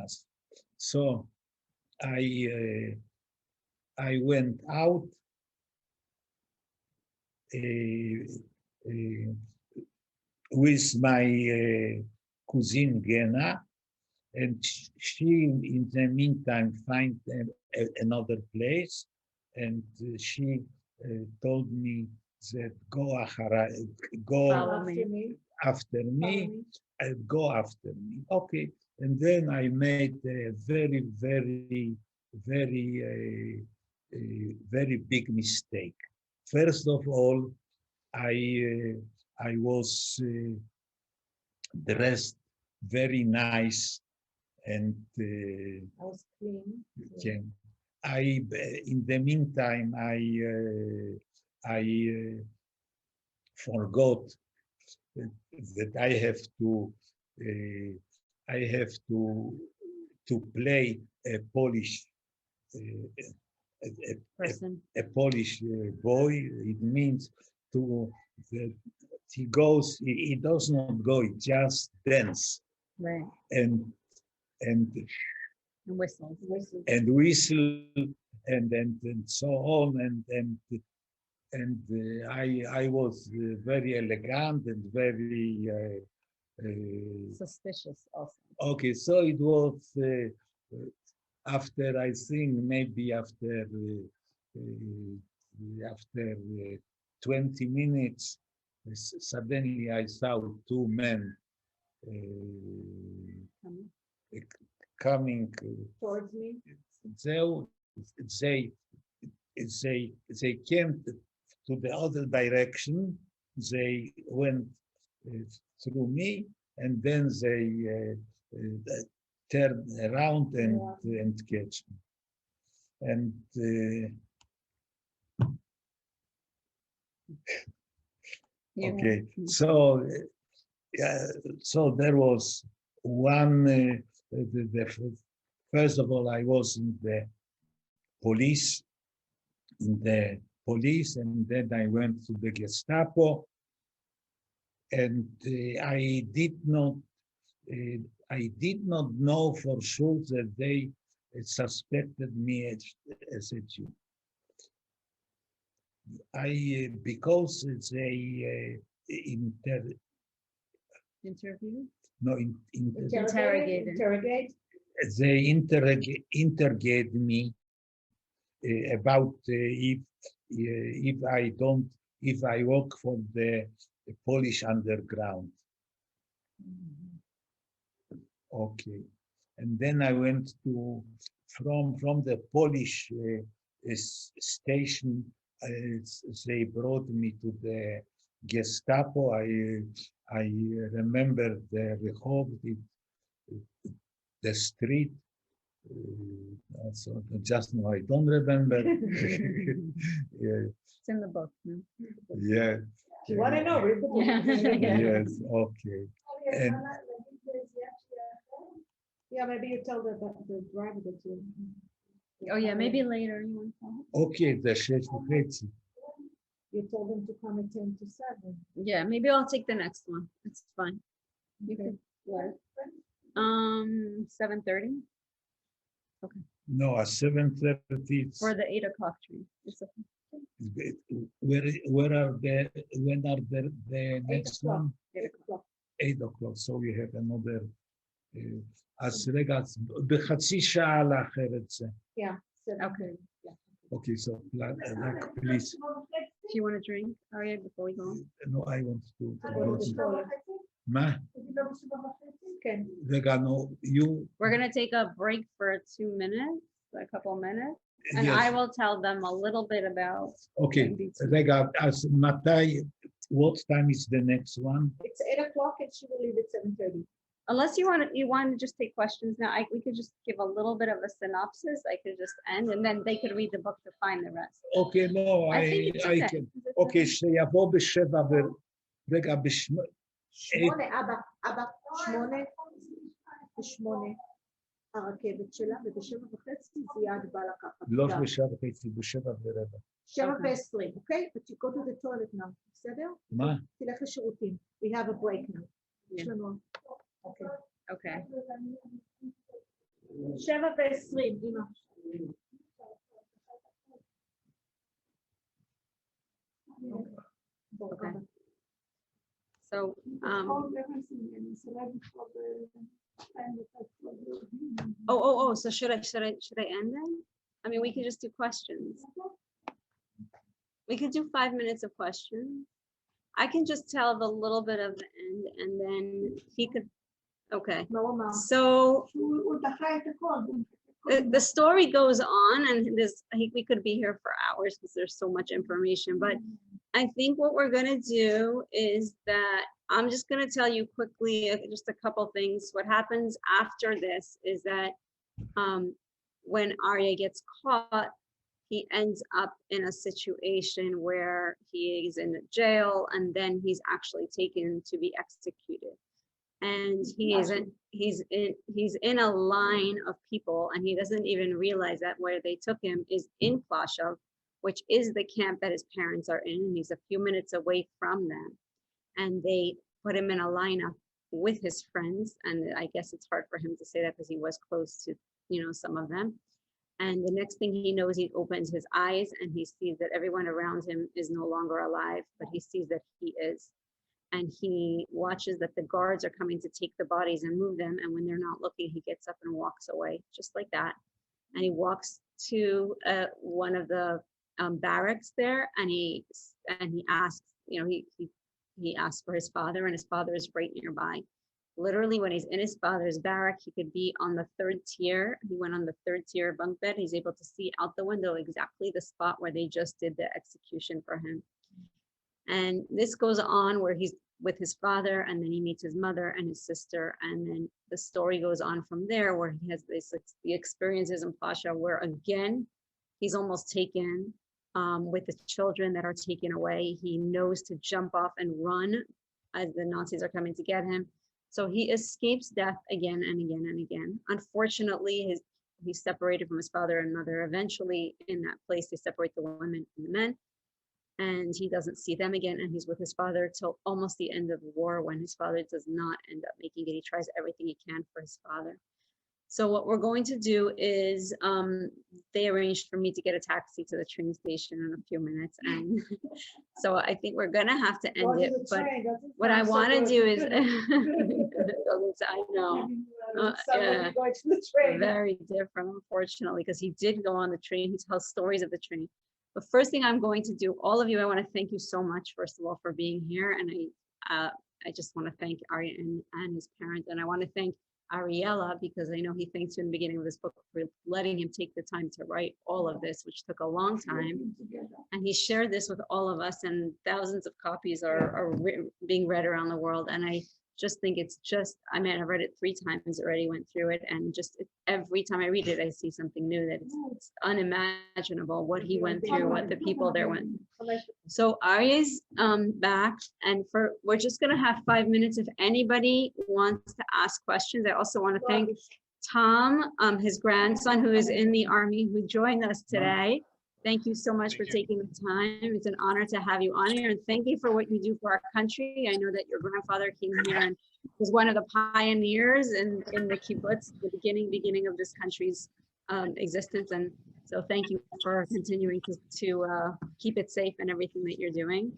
us. So I went out with my cousin Gena, and she in the meantime find another place, and she told me that go Follow me. after me, go after me. Okay. And then I made a very, very, very, very big mistake. First of all, I was dressed very nice and I was clean. okay. In the meantime, I forgot that I have to play a Polish Person. a Polish boy. It means that he does not go, he just dance Right. and And whistles. whistle and so on and I was very elegant and very Suspicious also. okay. So it was after I think maybe after 20 minutes, suddenly I saw two men coming. Towards me. They came to the other direction. They went through me, and then they turned around and catch me. And okay, so so there was one. First of all, I was in the police, and then I went to the Gestapo, and I did not know for sure that they suspected me as a Jew. Because they Interview? Interrogate. they interrogate me about if I work for the Polish underground. Okay, and then I went to from the Polish station. They brought me to the Gestapo. I remember the rehov, the street. So just now I don't remember. Yeah. It's in the book. No? Yeah. If you want to know, read the book. Yes. Okay. And Yeah, maybe you tell the driver that you. Oh yeah, maybe later you want to call. okay, the 6:30. You told them to come at 10 to 7. Yeah, maybe I'll take the next one. It's fine. You Okay. could what? 7:30 No, at 7:30. for the 8 o'clock train. It's okay. When are the next o'clock. one? 8 o'clock. 8 o'clock. So we have another. אז רגע, בחצי שעה לאחרת זה. Yeah. 7. Okay. Yeah. Okay, so please. Do you want a drink, Arie, before we go? No, I want to Go to the toilet. מה? Okay. רגע, no, you. We're gonna take a break for 2 minutes, a couple minutes, and Yes. I will tell them a little bit about. Okay, רגע, אז מתי, what time is the next one? It's 8 o'clock and she will leave at 7:30. Unless you want to just take questions now, we could just give a little bit of a synopsis. I could just end, and then they could read the book to find the rest. Okay, no, I think it's I okay. can. Okay, שיבוא בשבע רגע, 8, אבא, 8, הרכבת שלה, וב7:30 זיאד בא לקחת. לא ב7:30, ב7:15. 7:20, okay? But you go to the toilet now, בסדר? מה? תלך לשירותים. We have a break now. יש לנו. אוקיי. Okay. 7:20, אמא. Okay. So, so should I end then? I mean, we could just do questions. We could do 5 minutes of questions. I can just tell the little bit of the end and then he could, okay. מה הוא אמר? So הוא דחה את הכל. the story goes on, and we could be here for hours because there's so much information, but I think what we're going to do is that I'm just going to tell you quickly just a couple things. What happens after this is that when Arie gets caught, he ends up in a situation where he's in jail and then he's actually taken to be executed. And he's in a line of people, and he doesn't even realize that where they took him is in Plaszow, which is the camp that his parents are in. He's a few minutes away from them, and they put him in a lineup with his friends. And I guess it's hard for him to say that because he was close to, some of them. And the next thing he knows, he opens his eyes and he sees that everyone around him is no longer alive, but he sees that he is. And he watches that the guards are coming to take the bodies and move them. And when they're not looking, he gets up and walks away, just like that. And he walks to one of the barracks there, and he asks, he asks for his father, and his father is right nearby. Literally, when he's in his father's barrack, he could be on the 3rd tier. He went on the 3rd tier bunk bed. He's able to see out the window exactly the spot where they just did the execution for him. And this goes on where he's with his father, and then he meets his mother and his sister, and then the story goes on from there, where he has the experiences in Plaszow, where again he's almost taken with the children that are taken away. He knows to jump off and run as the Nazis are coming to get him. So he escapes death again and again and again. Unfortunately, he's separated from his father and mother. Eventually, in that place, they separate the women and the men. And he doesn't see them again, and he's with his father till almost the end of the war, when his father does not end up making it. He tries everything he can for his father. So what we're going to do is they arranged for me to get a taxi to the train station in a few minutes, and so I think we're gonna have to end it. But what I want to do is, I know, yeah, very different, unfortunately, because he did go on the train. He tells stories of the train. The first thing I'm going to do, all of you, I want to thank you so much, first of all, for being here. And I just want to thank Arie and his parents. And I want to thank Ariella, because I know he thanks you in the beginning of this book for letting him take the time to write all of this, which took a long time. And he shared this with all of us, and thousands of copies are being read around the world. And I just think it's just, I mean, I've read it 3 times already, went through it, and just every time I read it, I see something new, that it's unimaginable what he went through, what the people there went through. So Arie's back, and we're just gonna have 5 minutes if anybody wants to ask questions. I also want to thank Tom, his grandson, who is in the army, who joined us today. Thank you so much for taking the time. It's an honor to have you on here, and thank you for what you do for our country. I know that your grandfather came here and was one of the pioneers in the kibbutz, the beginning of this country's existence. And so thank you for continuing to keep it safe and everything that you're doing.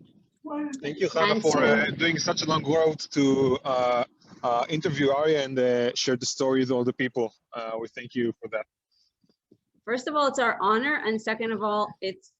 Thank you, Hannah, for doing such a long road to interview Arie and share the story with all the people. We thank you for that. First of all, it's our honor, and second of all, it's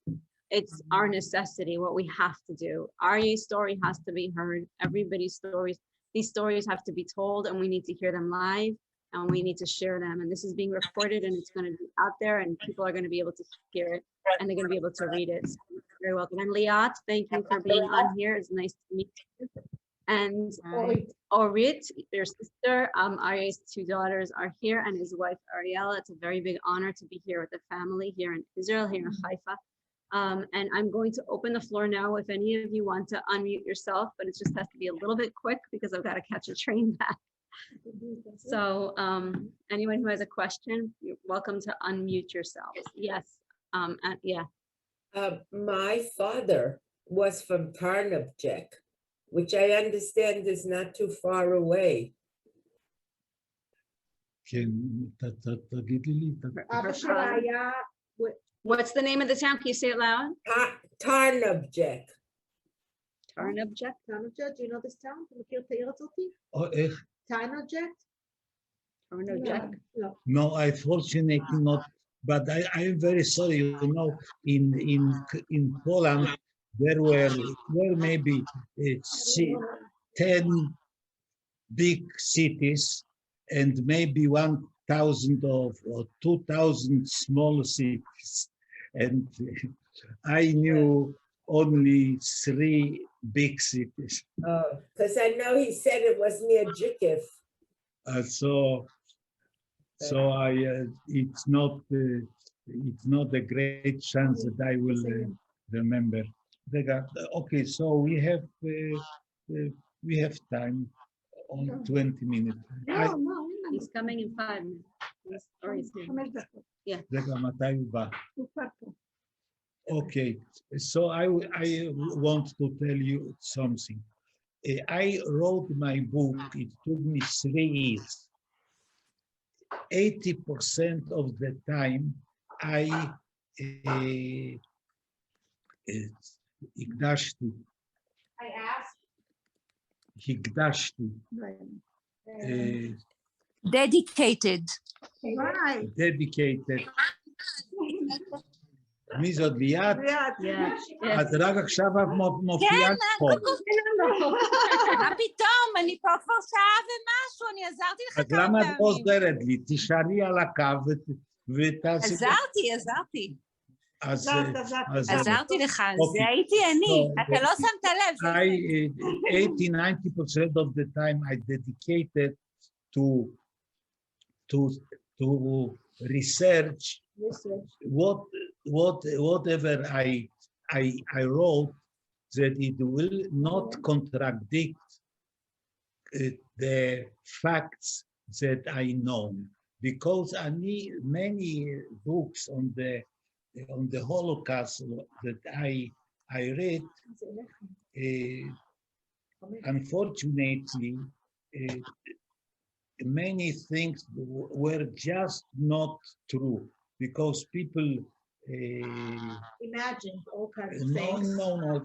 our necessity, what we have to do. Arie's story has to be heard. Everybody's stories, these stories have to be told, and we need to hear them live, and we need to share them. And this is being recorded, and it's going to be out there, and people are going to be able to hear it, and they're going to be able to read it. So you're very welcome. And Leosz, thank you for being on here. It's nice to meet you. And Orit, your sister, Arie's 2 daughters are here, and his wife Ariella. It's a very big honor to be here with the family here in Israel, here in Haifa. And I'm going to open the floor now if any of you want to unmute yourself, but it just has to be a little bit quick because I've got to catch a train back. So anyone who has a question, you're welcome to unmute yourselves. Yes, yeah. My father was from Tarnobjek, which I understand is not too far away. What's the name of the town? Can you say it loud? Tarnobjek. Tarnobjek? Tarnobjek, do you know this town? אתה מכיר את העיר הזאתי? איך? Tarnobjek? Tarnobjek? No, unfortunately not. But I'm very sorry. You know, in Poland, there were maybe 10 big cities and maybe 1,000 or 2,000 small cities. And I knew only 3 big cities. Oh, because I know he said it was near Jikif. So it's not a great chance that I will remember. Okay, so we have time on 20 minutes. He's coming in 5 minutes. Or he's here. 5 דקות. רגע, מתי הוא בא? הוא כבר פה. Okay, so I want to tell you something. I wrote my book, it took me 3 years. 80% of the time I הקדשתי, Dedicated. dedicated. מי זאת ליאת? Yeah. את רק עכשיו מופיעה פה. מה פתאום? אני פה כבר שעה ומשהו, אני עזרתי לך אז כמה למה את פעמים. עוזרת לי? תישארי על הקו ותעשי... עזרתי. אז... עזרתי לך, אוקיי. זה הייתי אני, אתה לא שמת לב. 80-90% of the time I dedicated to research whatever I wrote, that it will not contradict the facts that I know, because I need many books on the Holocaust that I read. Unfortunately, many things were just not true, because people Imagine all kinds of no, things.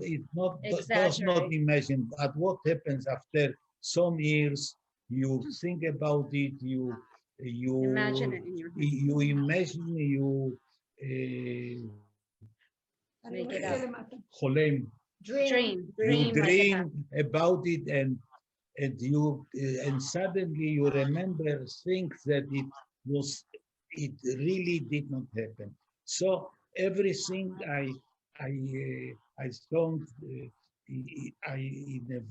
it's not, does not Exaggerate. imagine. But what happens after some years, you think about it, you Imagine it in your head. you imagine, you Make it up. חולם, Dream. you like it dream happened. about it, and suddenly you remember things that it really did not happen. So everything I found in a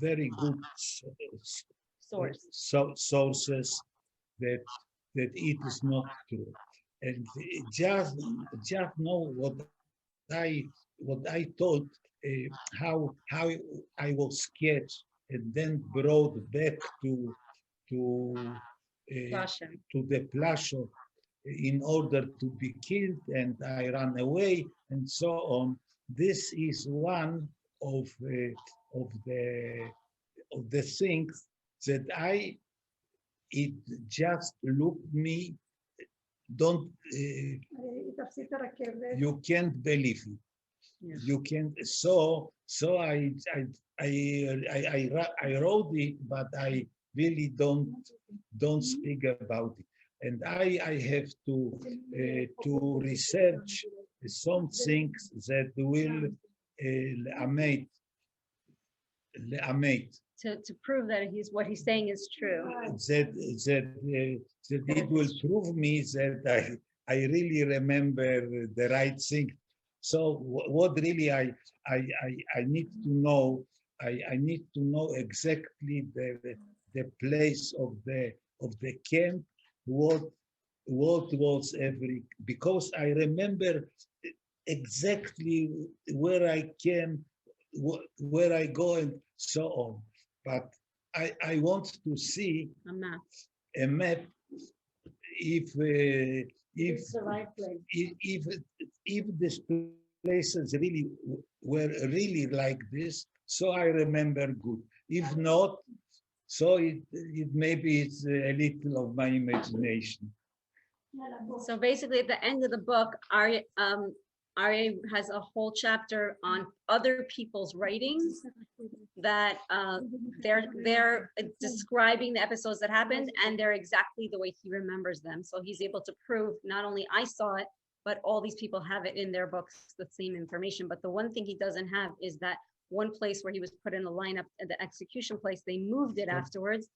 very good sources that it is not true, and just know what I thought, how I was sketched and then brought back to the Plaszow in order to be killed, and I ran away and so on. This is one of the things that it just looked me, don't you can't believe it. Yeah. You can't. So I wrote it, but I really don't speak about it. And I have to research some things that will To prove that what he's saying is true. that it will prove me that I really remember the right thing. So what really I need to know, I need to know exactly the place of the camp, what was because I remember exactly where I came, where I go, and so on. But I want to see a map if It's the right place. if these places really were really like this, so I remember good. If not, so it maybe it's a little of my imagination. So basically, at the end of the book, Arie has a whole chapter on other people's writings that they're describing the episodes that happened, and they're exactly the way he remembers them. So he's able to prove not only I saw it, but all these people have it in their books, the same information. But the one thing he doesn't have is that one place where he was put in the lineup at the execution place, they moved it afterwards.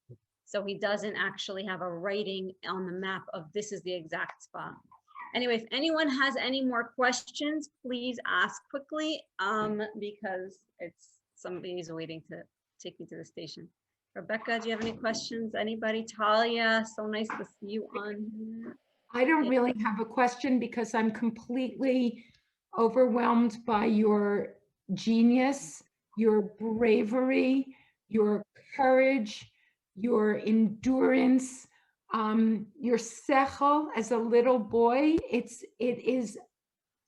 So he doesn't actually have a writing on the map of this is the exact spot. Anyway, if anyone has any more questions, please ask quickly, because somebody's waiting to take me to the station. Rebecca, do you have any questions? Anybody? Talia, so nice to see you on here. I don't really have a question because I'm completely overwhelmed by your genius, your bravery, your courage, your endurance, your sechel as a little boy. It is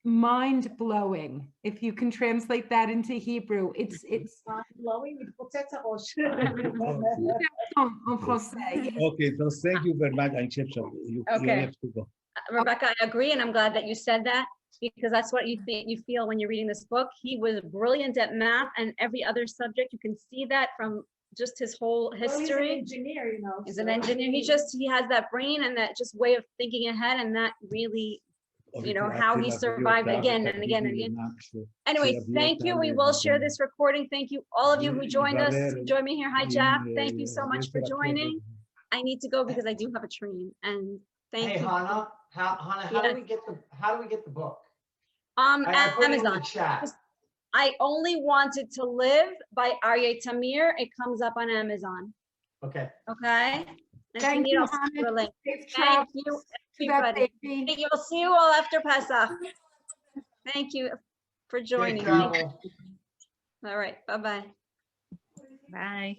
mind-blowing. If you can translate that into Hebrew, it's blowing מתפוצץ הראש. en français. Okay, so thank you very much. You Okay. have to go. Rebecca, I agree, and I'm glad that you said that, because that's what you feel when you're reading this book. He was brilliant at math and every other subject. You can see that from just his whole history. Well, he's an engineer, you know. He's an engineer. He has that brain and that just way of thinking ahead, and that really, you know, how he survived again and again and again. Anyway, thank you. We will share this recording. Thank you, all of you who joined us. Join me here. Hi, Jeff. Thank you so much for joining. I need to go because I do have a train. And thank Hey, you. Hannah, how do we get the book? I put it in the Amazon. chat. I Only Wanted to Live by Arie Tamir. It comes up on Amazon. Okay. Okay. And Thank Shanita, you, I'll send you a Hannah. link. Safe Thank travels you, to that everybody. baby. Hey, we'll see you all after Pesach. Thank you for Safe joining. travel. All right. Bye-bye. Bye.